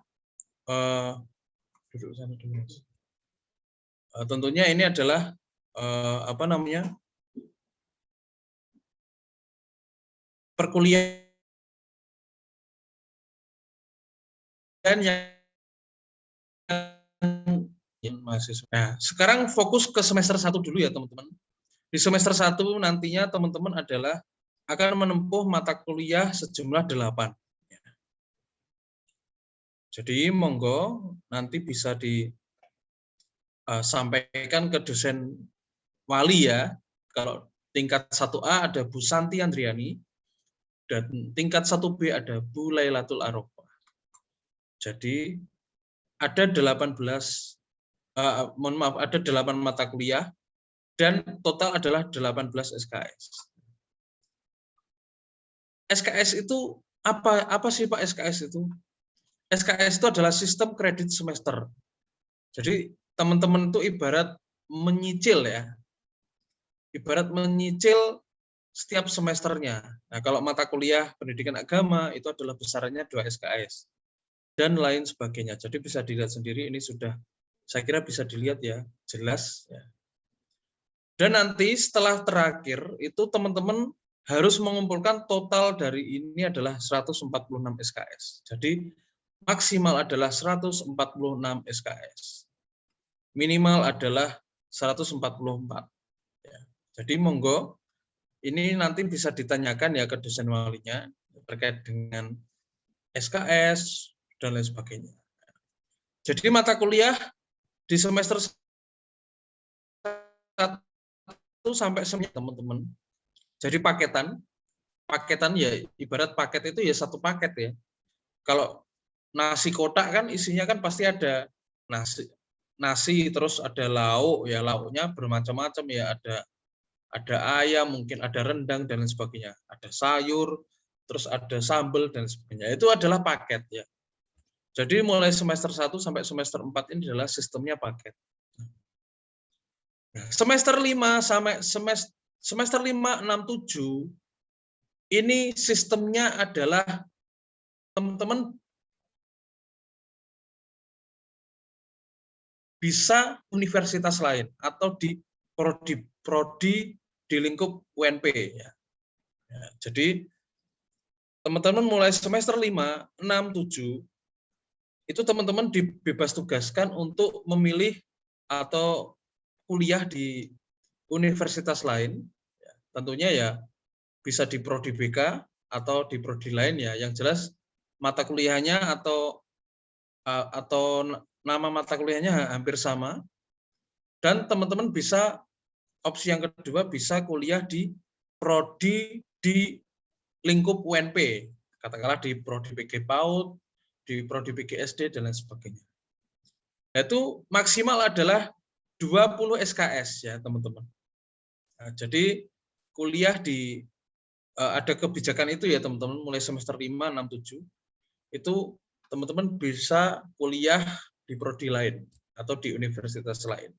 tentunya ini adalah apa namanya, perkuliahan yang mahasiswa. Nah, sekarang fokus ke semester 1 dulu ya teman-teman. Di semester 1 nantinya teman-teman adalah akan menempuh mata kuliah sejumlah 8. Jadi monggo nanti bisa disampaikan ke dosen wali ya. Kalau tingkat 1A ada Bu Santi Andriani, dan tingkat 1B ada Bu Lailatul Arofah. Jadi ada 8 mata kuliah dan total adalah 18 SKS. SKS itu apa sih Pak SKS itu? SKS itu adalah sistem kredit semester. Jadi teman-teman itu ibarat menyicil ya. Ibarat menyicil setiap semesternya. Nah, kalau mata kuliah pendidikan agama itu adalah besarannya 2 SKS dan lain sebagainya. Jadi bisa dilihat sendiri, ini sudah saya kira bisa dilihat ya, jelas ya. Dan nanti setelah terakhir itu teman-teman harus mengumpulkan total dari ini adalah 146 SKS. Jadi maksimal adalah 146 SKS. Minimal adalah 144. Ya. Jadi monggo ini nanti bisa ditanyakan ya ke dosen walinya terkait dengan SKS dan lain sebagainya. Jadi mata kuliah di semester 1 sampai semester teman-teman. Jadi paketan ya ibarat paket itu ya satu paket ya. Kalau nasi kotak kan isinya kan pasti ada nasi terus ada lauk ya, lauknya bermacam-macam ya, ada ayam, mungkin ada rendang dan lain sebagainya, ada sayur, terus ada sambal dan sebagainya. Itu adalah paket ya. Jadi mulai semester 1 sampai semester 4 ini adalah sistemnya paket. Nah, semester 5 sampai semester 5, 6, 7 ini sistemnya adalah teman-teman bisa universitas lain atau di prodi di lingkup UNP ya. Ya, jadi teman-teman mulai semester 5, 6, 7 itu teman-teman dibebas tugaskan untuk memilih atau kuliah di universitas lain. Ya, tentunya ya bisa di prodi BK atau di prodi lain ya. Yang jelas mata kuliahnya atau nama mata kuliahnya hampir sama. Dan teman-teman bisa opsi yang kedua bisa kuliah di prodi di lingkup UNP, katakanlah di prodi PG PAUD, di prodi PG SD dan lain sebagainya. Itu maksimal adalah 20 SKS ya teman-teman. Nah, jadi kuliah di ada kebijakan itu ya teman-teman, mulai semester 5, 6, 7 itu teman-teman bisa kuliah di prodi lain atau di universitas lain.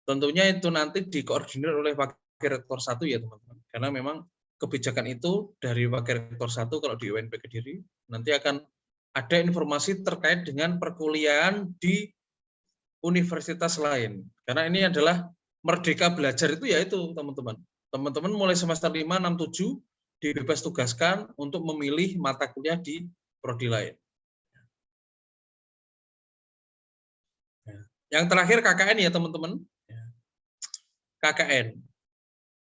Tentunya itu nanti dikoordinir oleh Wakil Rektor 1 ya teman-teman, karena memang kebijakan itu dari Wakil Rektor 1 kalau di UNP Kediri nanti akan ada informasi terkait dengan perkuliahan di universitas lain. Karena ini adalah merdeka belajar itu ya itu teman-teman. Teman-teman mulai semester 5, 6, 7 dibebas tugaskan untuk memilih mata kuliah di prodi lain. Yang terakhir KKN ya teman-teman. KKN.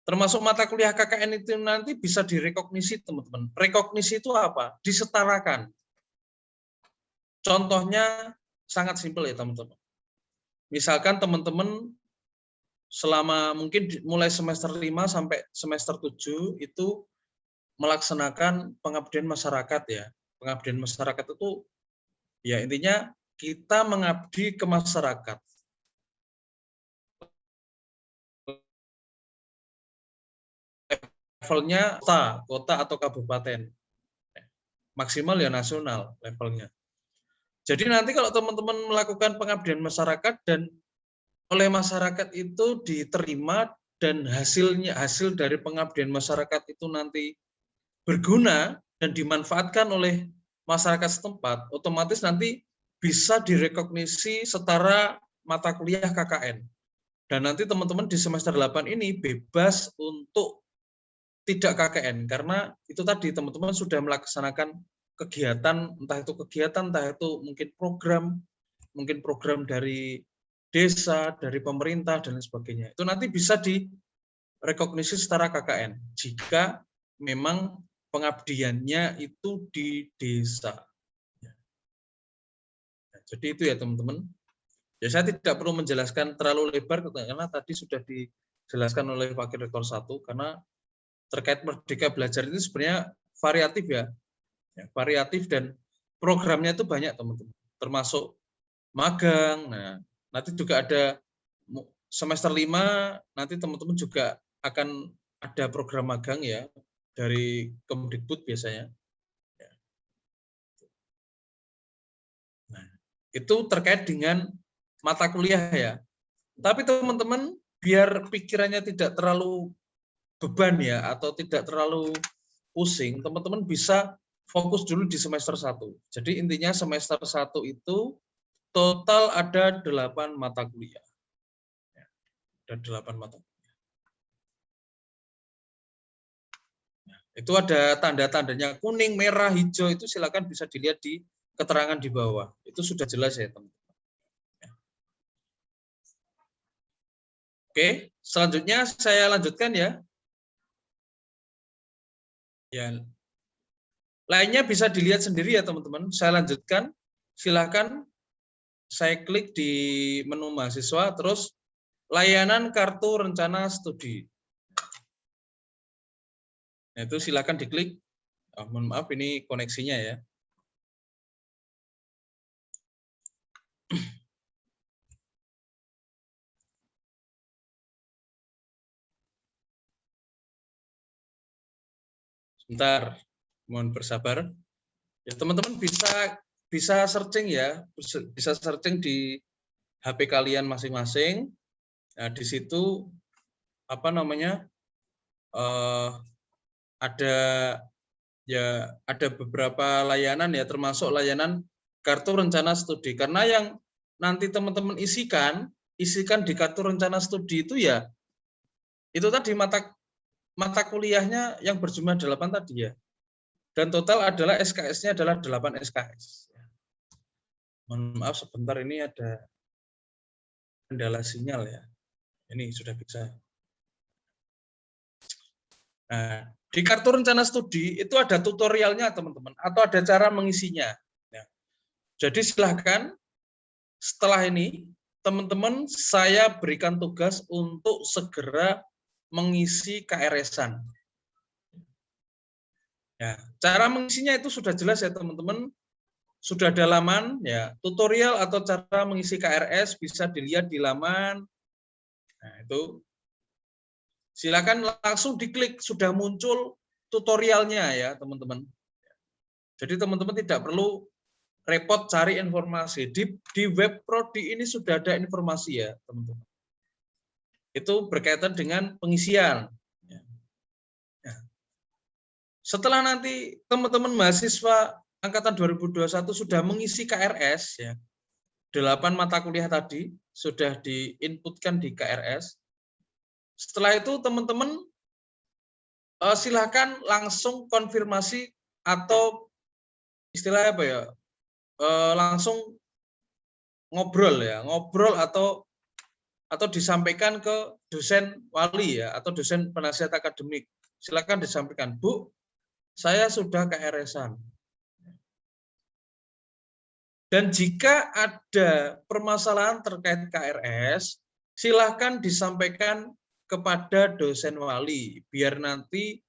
Termasuk mata kuliah KKN itu nanti bisa direkognisi teman-teman. Rekognisi itu apa? Disetarakan. Contohnya sangat simpel ya teman-teman. Misalkan teman-teman selama mungkin mulai semester 5 sampai semester 7 itu melaksanakan pengabdian masyarakat ya. Pengabdian masyarakat itu ya intinya kita mengabdi ke masyarakat. Levelnya kota atau kabupaten. Maksimal ya nasional levelnya. Jadi nanti kalau teman-teman melakukan pengabdian masyarakat dan oleh masyarakat itu diterima dan hasil dari pengabdian masyarakat itu nanti berguna dan dimanfaatkan oleh masyarakat setempat, otomatis nanti bisa direkognisi setara mata kuliah KKN. Dan nanti teman-teman di semester 8 ini bebas untuk tidak KKN, karena itu tadi teman-teman sudah melaksanakan kegiatan, entah itu mungkin program dari desa, dari pemerintah, dan lain sebagainya. Itu nanti bisa direkognisi secara KKN, jika memang pengabdiannya itu di desa. Jadi itu ya teman-teman. Ya saya tidak perlu menjelaskan terlalu lebar, karena tadi sudah dijelaskan oleh Wakil Rektor 1, karena terkait Merdeka Belajar itu sebenarnya variatif ya. Variatif dan programnya itu banyak teman-teman. Termasuk magang, nanti juga ada semester 5, nanti teman-teman juga akan ada program magang ya, dari Kemdikbud biasanya. Nah, itu terkait dengan mata kuliah ya. Tapi teman-teman, biar pikirannya tidak terlalu beban ya, atau tidak terlalu pusing, teman-teman bisa fokus dulu di semester 1. Jadi intinya semester 1 itu total ada 8 mata kuliah. Ada 8 mata kuliah. Itu ada tanda-tandanya kuning, merah, hijau, itu silakan bisa dilihat di keterangan di bawah. Itu sudah jelas ya teman-teman. Oke, selanjutnya saya lanjutkan ya. Lainnya bisa dilihat sendiri ya teman-teman. Saya lanjutkan, silakan saya klik di menu mahasiswa, terus layanan kartu rencana studi. Nah, itu silakan diklik. Mohon maaf ini koneksinya ya. Sebentar, mohon bersabar. Ya teman-teman bisa searching ya, bisa searching di HP kalian masing-masing. Nah, di situ ada beberapa layanan ya, termasuk layanan kartu rencana studi. Karena yang nanti teman-teman isikan di kartu rencana studi itu ya, itu tadi mata kuliahnya yang berjumlah 8 tadi ya. Dan total adalah SKS-nya adalah 8 SKS. Mohon maaf sebentar, ini ada kendala sinyal ya. Ini sudah bisa. Nah, di kartu rencana studi itu ada tutorialnya teman-teman, atau ada cara mengisinya. Ya. Jadi silahkan setelah ini teman-teman saya berikan tugas untuk segera mengisi KRS-an. Ya, cara mengisinya itu sudah jelas ya teman-teman. Sudah ada laman ya, tutorial atau cara mengisi KRS bisa dilihat di laman. Nah, itu silakan langsung diklik, sudah muncul tutorialnya ya teman-teman. Jadi teman-teman tidak perlu repot cari informasi. Di web Prodi ini sudah ada informasi ya teman-teman. Itu berkaitan dengan pengisian. Setelah nanti teman-teman mahasiswa angkatan 2021 sudah mengisi KRS, ya, 8 mata kuliah tadi sudah diinputkan di KRS. Setelah itu teman-teman silakan langsung konfirmasi atau istilahnya apa ya, langsung ngobrol ya, ngobrol atau disampaikan ke dosen wali ya atau dosen penasihat akademik. Silakan disampaikan, Bu, saya sudah KRS-an. Dan jika ada permasalahan terkait KRS, silakan disampaikan kepada dosen wali, biar nanti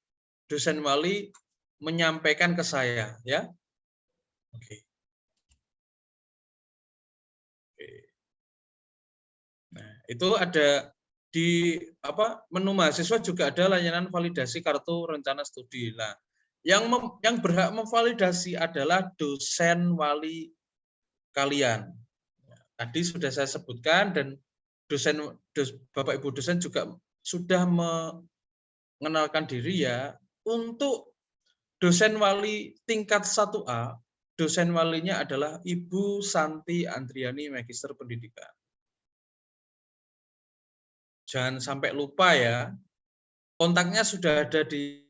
dosen wali menyampaikan ke saya, ya. Oke. Nah, itu ada di menu mahasiswa juga ada layanan validasi kartu rencana studi. Nah, yang berhak memvalidasi adalah dosen wali kalian. Tadi sudah saya sebutkan dan Bapak Ibu dosen juga sudah mengenalkan diri ya. Untuk dosen wali tingkat 1A, dosen walinya adalah Ibu Santi Andriani, Magister Pendidikan. Jangan sampai lupa ya. Kontaknya sudah ada di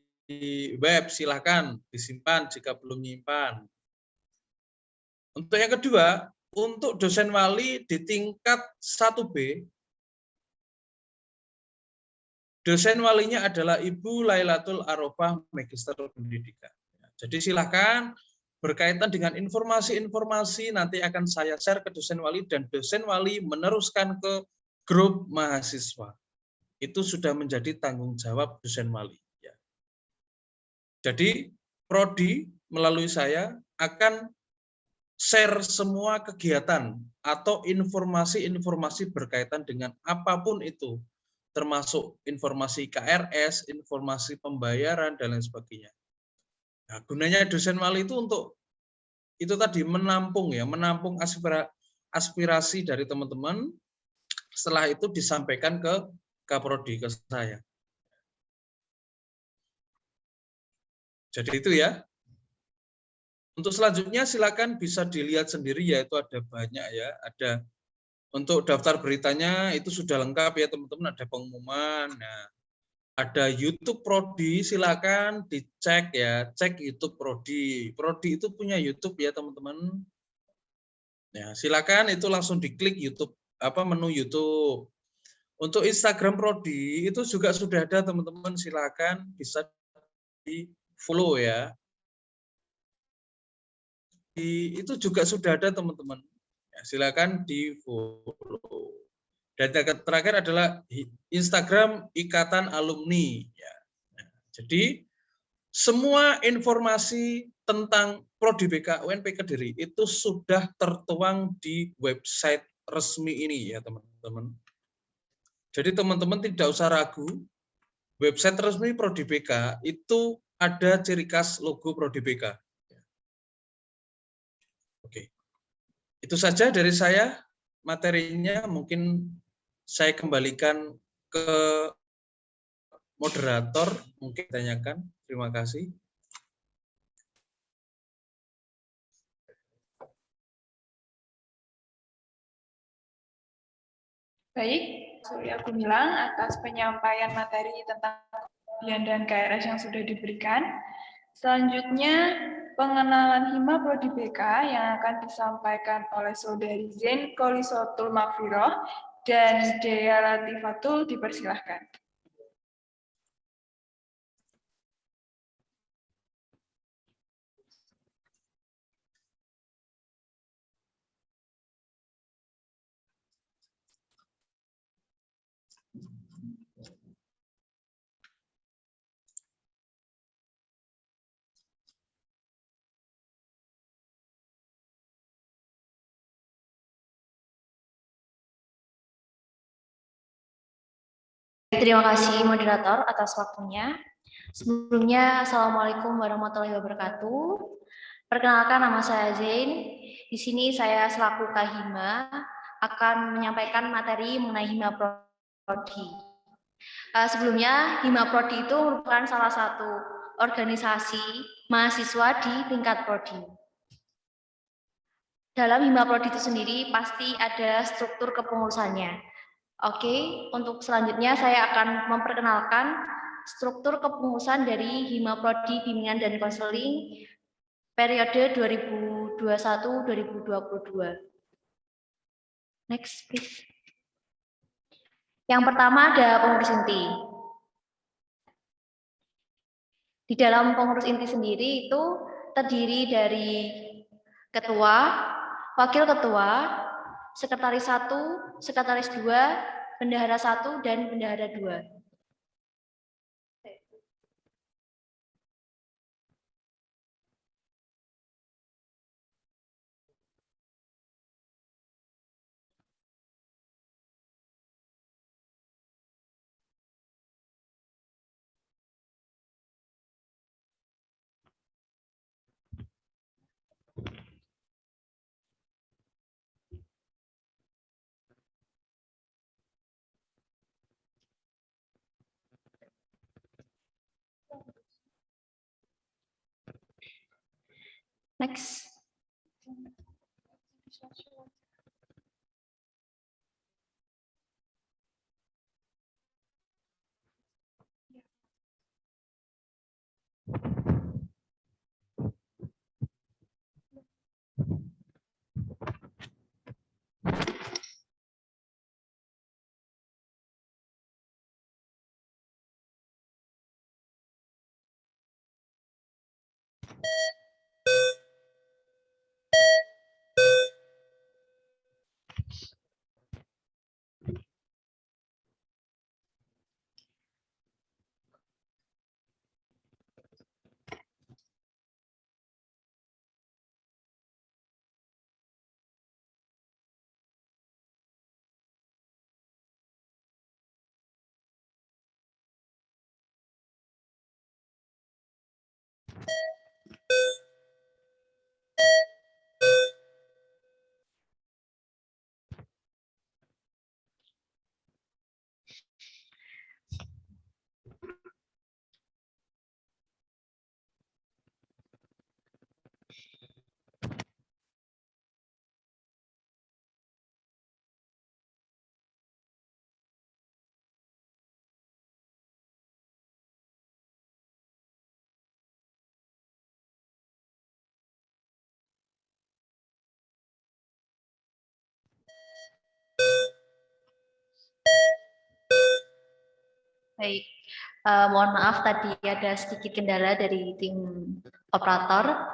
web, silahkan disimpan jika belum menyimpan. Untuk yang kedua, untuk dosen wali di tingkat 1B, dosen walinya adalah Ibu Lailatul Arofah, Magister Pendidikan. Jadi silahkan berkaitan dengan informasi-informasi nanti akan saya share ke dosen wali dan dosen wali meneruskan ke grup mahasiswa. Itu sudah menjadi tanggung jawab dosen wali. Jadi Prodi melalui saya akan share semua kegiatan atau informasi-informasi berkaitan dengan apapun itu, termasuk informasi KRS, informasi pembayaran, dan lain sebagainya. Nah, gunanya dosen wali itu untuk itu tadi menampung aspirasi dari teman-teman. Setelah itu disampaikan ke Kaprodi, ke saya. Jadi itu ya. Untuk selanjutnya silakan bisa dilihat sendiri, yaitu ada banyak ya. Ada untuk daftar beritanya itu sudah lengkap ya teman-teman, ada pengumuman. Nah, ada YouTube Prodi, silakan dicek ya, cek YouTube Prodi. Prodi itu punya YouTube ya teman-teman. Ya, silakan itu langsung diklik YouTube menu YouTube. Untuk Instagram Prodi itu juga sudah ada teman-teman, silakan bisa di-follow ya. Itu juga sudah ada teman-teman. Ya, silakan di-follow. Dan yang terakhir adalah Instagram Ikatan Alumni. Ya. Nah, jadi semua informasi tentang Prodi BK UNP Kediri itu sudah tertuang di website resmi ini ya teman-teman. Jadi teman-teman tidak usah ragu, website resmi Prodi BK itu ada ciri khas logo Prodi BK. Oke, itu saja dari saya materinya. Mungkin saya kembalikan ke moderator, mungkin tanyakan. Terima kasih. Baik, Surya Gumilang atas penyampaian materi tentang pembelian dan KRS yang sudah diberikan. Selanjutnya, pengenalan Hima Prodi BK yang akan disampaikan oleh Saudari Zain Kolisotul Makfiroh dan Dea Latifatul dipersilahkan. Terima kasih moderator atas waktunya. Sebelumnya, Assalamualaikum warahmatullahi wabarakatuh. Perkenalkan, nama saya Zain. Di sini saya selaku Kahima akan menyampaikan materi mengenai Hima Prodi. Sebelumnya, Hima Prodi itu merupakan salah satu organisasi mahasiswa di tingkat prodi. Dalam Hima Prodi itu sendiri pasti ada struktur kepengurusannya. Oke, untuk selanjutnya saya akan memperkenalkan struktur kepengurusan dari Hima Prodi Bimbingan dan Konseling periode 2021-2022. Next, please. Yang pertama ada pengurus inti. Di dalam pengurus inti sendiri itu terdiri dari ketua, wakil ketua, sekretaris 1, sekretaris 2, bendahara 1, dan bendahara 2. Next. Baik, mohon maaf tadi ada sedikit kendala dari tim operator.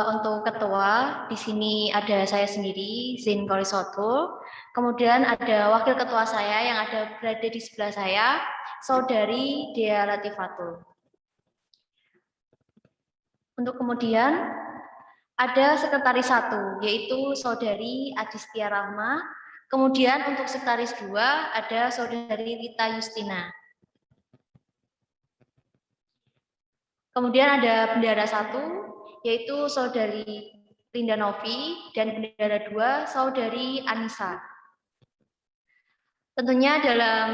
Untuk ketua di sini ada saya sendiri, Zain Kolisotul. Kemudian ada wakil ketua saya yang ada berada di sebelah saya, Saudari Dea Latifatul. Untuk kemudian ada sekretaris 1, yaitu Saudari Adistia Rahma. Kemudian untuk sekretaris 2 ada Saudari Rita Justina. Kemudian ada bendahara 1, yaitu Saudari Linda Novi, dan bendahara 2 Saudari Anissa. Tentunya dalam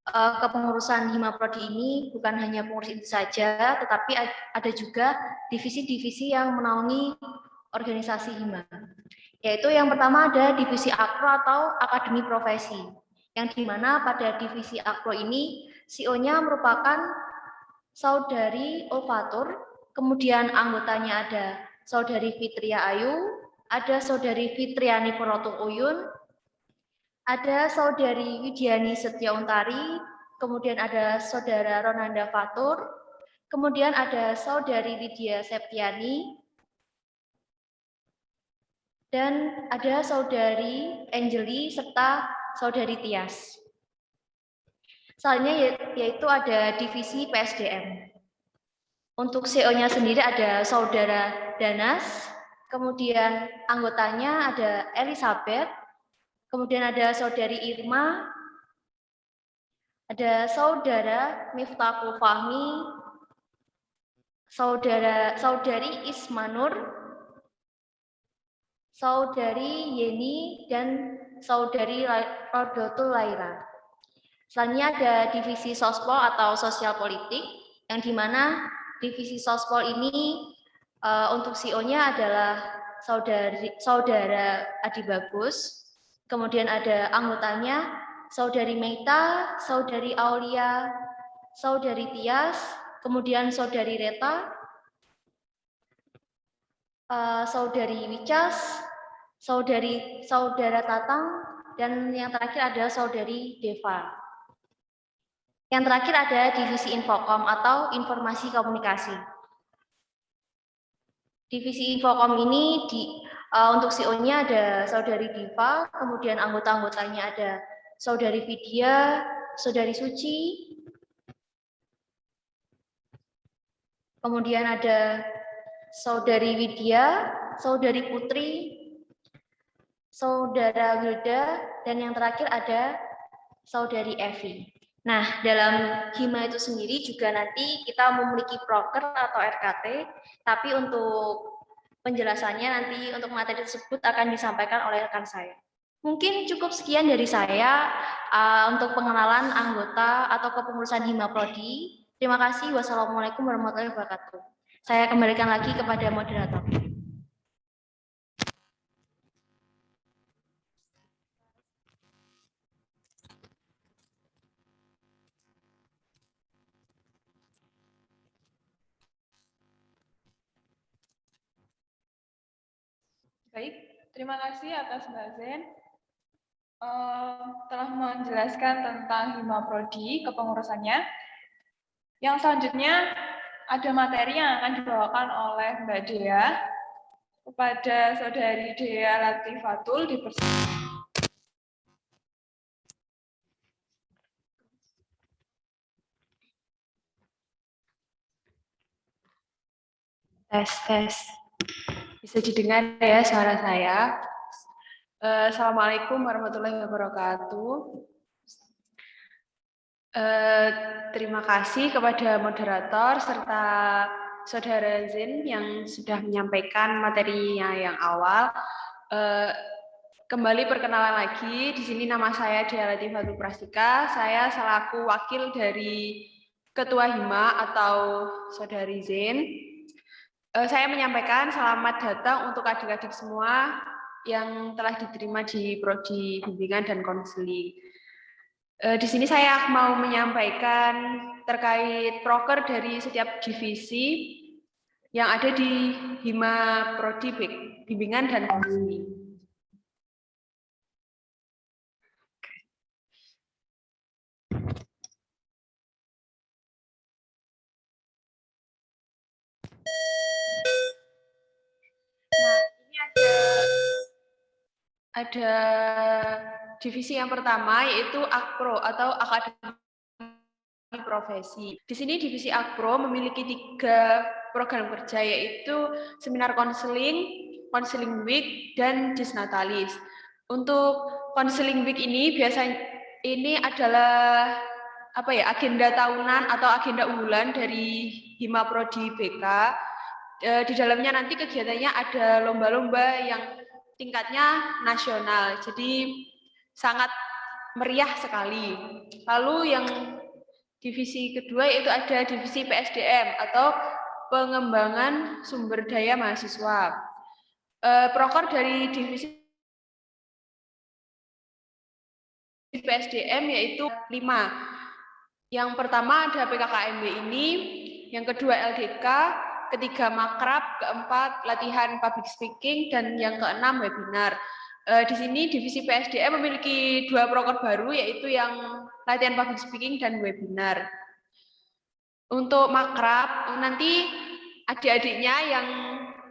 kepengurusan Hima Prodi ini bukan hanya pengurus inti saja, tetapi ada juga divisi-divisi yang menaungi organisasi Hima. Yaitu yang pertama ada divisi Akro atau Akademi Profesi, yang dimana pada divisi Akro ini CEO-nya merupakan Saudari Ulfatur, kemudian anggotanya ada Saudari Fitria Ayu, ada Saudari Fitriani Purnotung Uyun, ada Saudari Widiani Setia Untari, kemudian ada Saudara Ronanda Fatur, kemudian ada Saudari Lydia Septiani, dan ada Saudari Angeli serta Saudari Tias. Selanjutnya yaitu ada divisi PSDM. Untuk CEO-nya sendiri ada Saudara Danas, kemudian anggotanya ada Elizabeth, kemudian ada Saudari Irma, Ada Saudara Miftahul Fahmi, Saudari Ismanur, Saudari Yeni, dan Saudari Rodotul Laira. Selanjutnya ada divisi Sospol atau Sosial Politik, yang dimana divisi Sospol ini untuk CEO-nya adalah Saudara Adi Bagus, kemudian ada anggotanya Saudari Meita, Saudari Aulia, Saudari Tias, kemudian Saudari Reta, Saudari Wicas, Saudara Tatang, dan yang terakhir ada Saudari Deva. Yang terakhir ada divisi Infokom atau Informasi Komunikasi. Divisi Infokom ini untuk CEO-nya ada Saudari Diva, kemudian anggota-anggotanya ada Saudari Vidya, Saudari Suci, kemudian ada Saudari Widya, Saudari Putri, Saudara Wilda, dan yang terakhir ada Saudari Evi. Nah, dalam HIMA itu sendiri juga nanti kita memiliki proker atau RKT, tapi untuk penjelasannya nanti untuk materi tersebut akan disampaikan oleh rekan saya. Mungkin cukup sekian dari saya untuk pengenalan anggota atau kepengurusan HIMA Prodi. Terima kasih. Wassalamualaikum warahmatullahi wabarakatuh. Saya kembalikan lagi kepada moderator. Baik, terima kasih atas Mbak Zen. Telah menjelaskan tentang HIMA Prodi, kepengurusannya. Yang selanjutnya ada materi yang akan dibawakan oleh Mbak Dea kepada Saudari Dea Latifatul dipersilakan. Tes. Bisa didengar ya suara saya. Assalamualaikum warahmatullahi wabarakatuh. Terima kasih kepada moderator serta Saudara Zen yang sudah menyampaikan materinya yang awal. Kembali perkenalan lagi, di sini nama saya Dea Latifatul Prastika. Saya selaku wakil dari Ketua HIMA atau Saudari Zen. Saya menyampaikan selamat datang untuk adik-adik semua yang telah diterima di Prodi Bimbingan dan Konseling. Di sini saya mau menyampaikan terkait proker dari setiap divisi yang ada di HIMA Prodi Bimbingan dan Konseling. Nah, ini ada divisi yang pertama yaitu Akpro atau Akademi Profesi. Di sini divisi Akpro memiliki 3 program kerja yaitu seminar konseling, konseling week, dan disnatalis. Untuk konseling week ini biasanya ini adalah agenda tahunan atau agenda unggulan dari HIMA Prodi BK. Di dalamnya nanti kegiatannya ada lomba-lomba yang tingkatnya nasional, jadi sangat meriah sekali. Lalu yang divisi kedua yaitu ada divisi PSDM atau pengembangan sumber daya mahasiswa. Proker dari divisi PSDM yaitu 5. Yang pertama ada PKKMB ini, yang kedua LDK, ketiga makrab, keempat latihan public speaking, dan yang keenam webinar. Di sini divisi PSDM memiliki 2 proker baru yaitu yang latihan public speaking dan webinar. Untuk makrab nanti adik-adiknya yang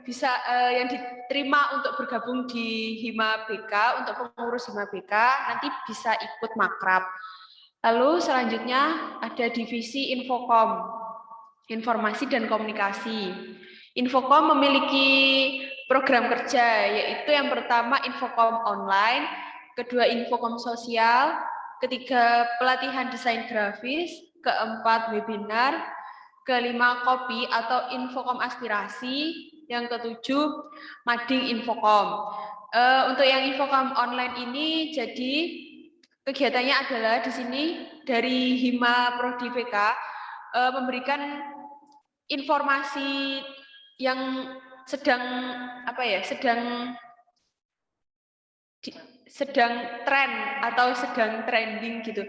bisa yang diterima untuk bergabung di HIMA BK, untuk pengurus HIMA BK nanti bisa ikut makrab. Lalu selanjutnya ada divisi Infokom, Informasi dan Komunikasi. Infokom memiliki program kerja, yaitu yang pertama Infokom online, kedua Infokom sosial, ketiga pelatihan desain grafis, keempat webinar, kelima kopi atau infokom aspirasi, yang ketujuh mading infokom. Untuk yang infokom online ini, jadi kegiatannya adalah di sini dari Hima Prodi PK memberikan informasi yang sedang tren atau sedang trending gitu.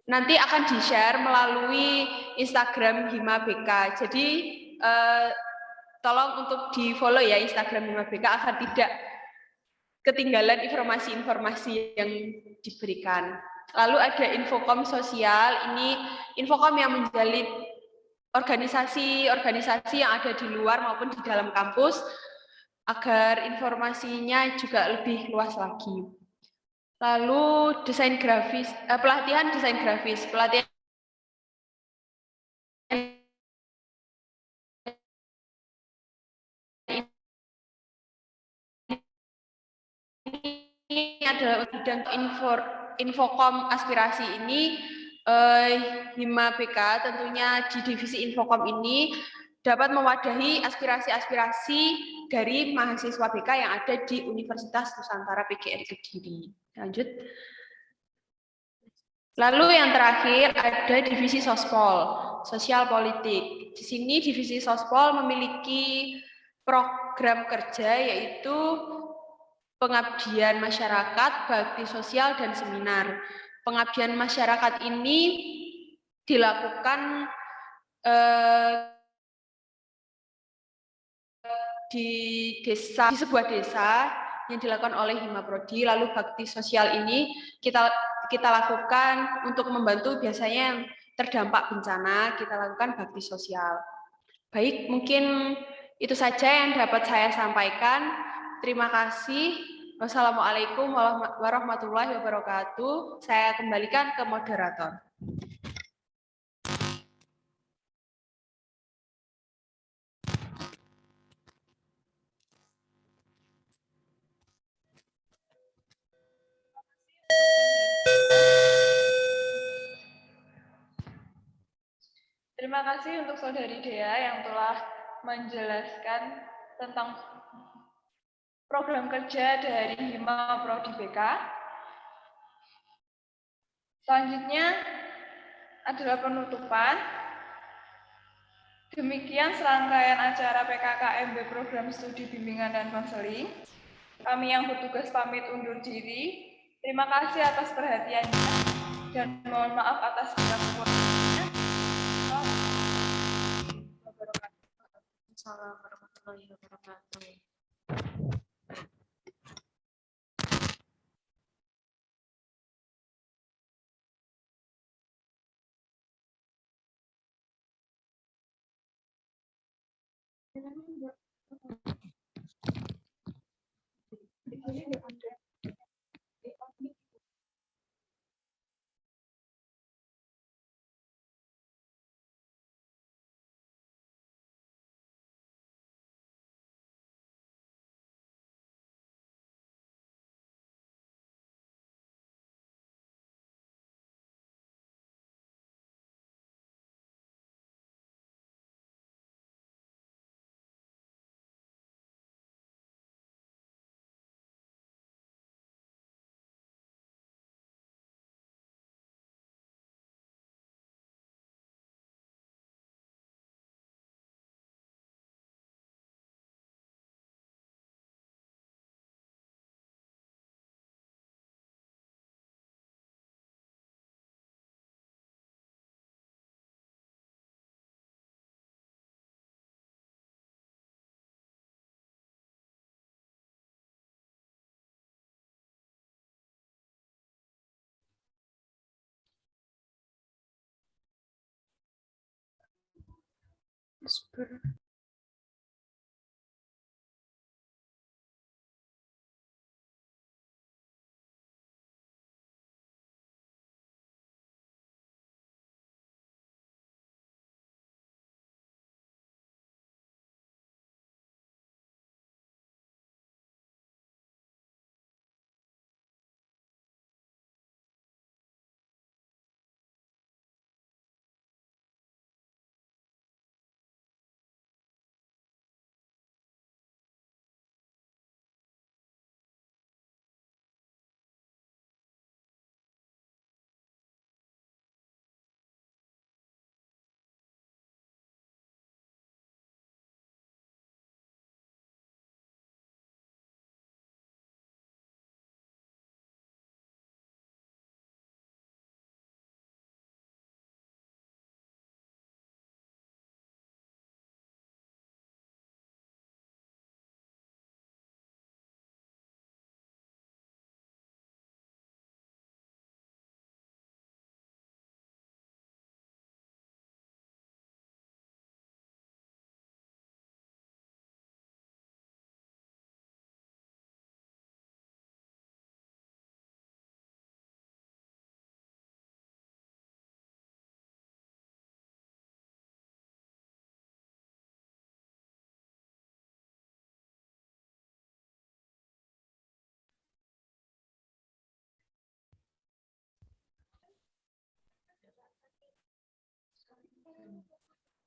Nanti akan di-share melalui Instagram Hima BK. Jadi tolong untuk di-follow ya Instagram Hima BK agar tidak ketinggalan informasi-informasi yang diberikan. Lalu ada infokom sosial, ini infokom yang menjalin organisasi-organisasi yang ada di luar maupun di dalam kampus agar informasinya juga lebih luas lagi. Lalu desain grafis, pelatihan desain grafis, pelatihan ini adalah bidang infokom aspirasi ini. Hima BK tentunya di divisi infokom ini dapat mewadahi aspirasi-aspirasi dari mahasiswa BK yang ada di Universitas Nusantara PGRI Kediri. Lanjut. Lalu yang terakhir ada divisi sospol, sosial politik. Di sini divisi sospol memiliki program kerja yaitu pengabdian masyarakat, bakti sosial, dan seminar. Pengabdian masyarakat ini dilakukan di sebuah desa yang dilakukan oleh Hima Prodi. Lalu bakti sosial ini kita lakukan untuk membantu biasanya yang terdampak bencana, kita lakukan bakti sosial. Baik, mungkin itu saja yang dapat saya sampaikan. Terima kasih. Wassalamualaikum warahmatullahi wabarakatuh. Saya kembalikan ke moderator. Terima kasih untuk Saudari Dea yang telah menjelaskan tentang program kerja dari Hima Prodi BK. Selanjutnya adalah penutupan. Demikian serangkaian acara PKKMB Program Studi Bimbingan dan Konseling. Kami yang bertugas pamit undur diri. Terima kasih atas perhatiannya dan mohon maaf atas segala kekurangannya. Assalamualaikum warahmatullahi wabarakatuh.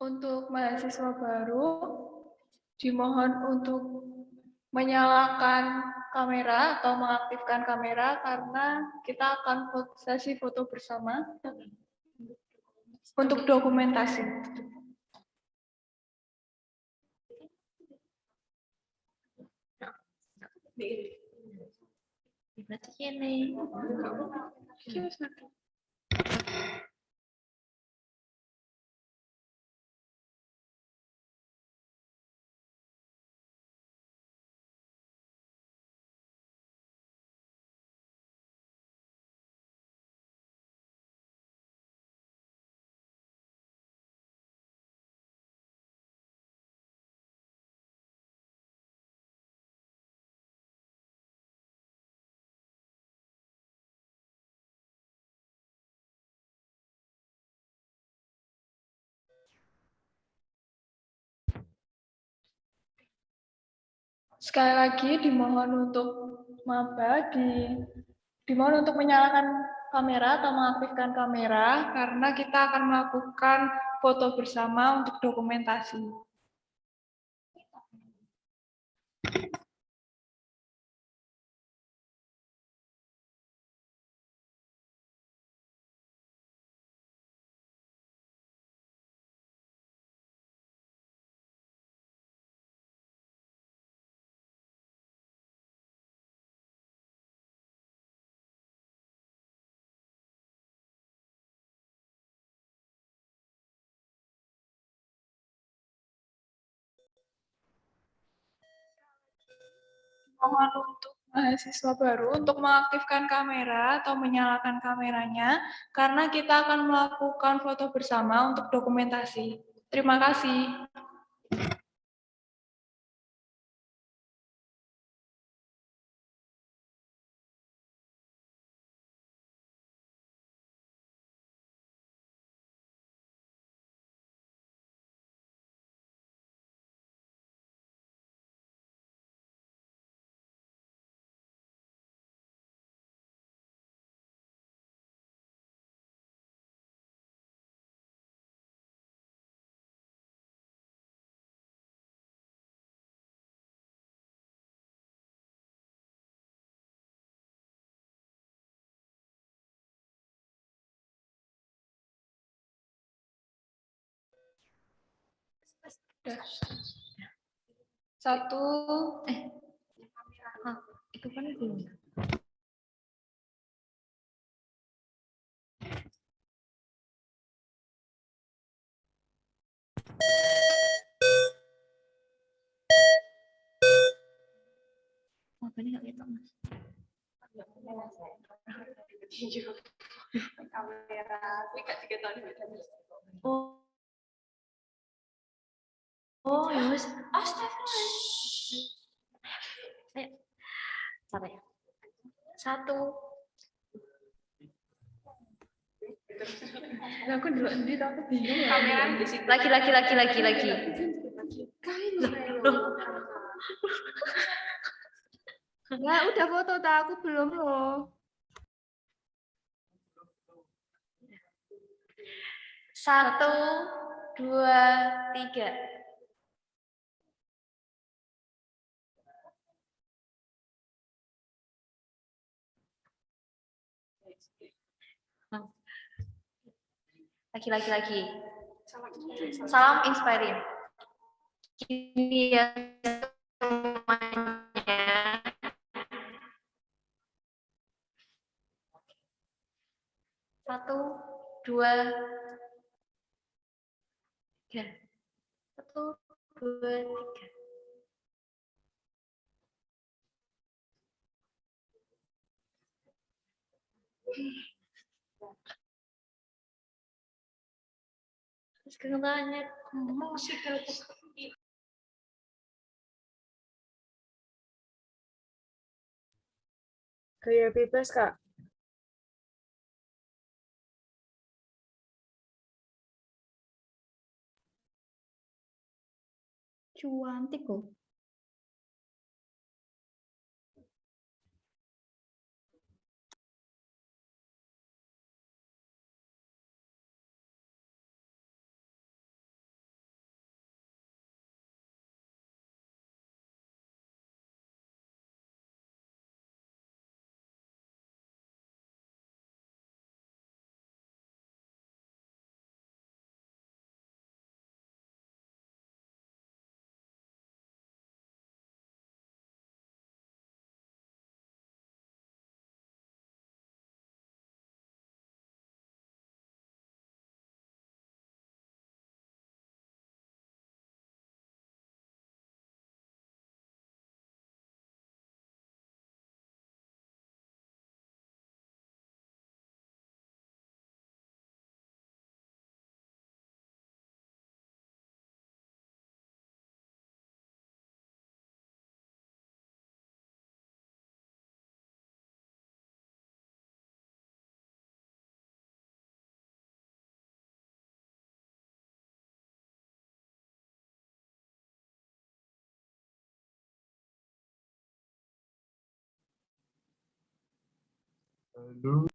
Untuk mahasiswa baru, dimohon untuk menyalakan kamera atau mengaktifkan kamera karena kita akan sesi foto bersama untuk dokumentasi. Berarti ini. Sekali lagi dimohon untuk dimohon untuk menyalakan kamera atau mengaktifkan kamera karena kita akan melakukan foto bersama untuk dokumentasi. Mohon untuk mahasiswa baru untuk mengaktifkan kamera atau menyalakan kameranya karena kita akan melakukan foto bersama untuk dokumentasi. Terima kasih. Satu, itu kan belum. Apa ini nggak kelihatan, Mas? Oh. Oh, ya wis. Astagfirullah. Ayo. Sabar ya. 1. Aku dulu endi aku bingung ya. Kamera di situ. Lagi. Loh. Nah, udah foto tak aku belum loh. 1, 2, 3. Lagi. Salam inspiring. Gini ya semuanya. 1, 2, 3. 1, 2, 3. Terus kembali musik. Gaya bebas, Kak. Cuantik kok. Halo.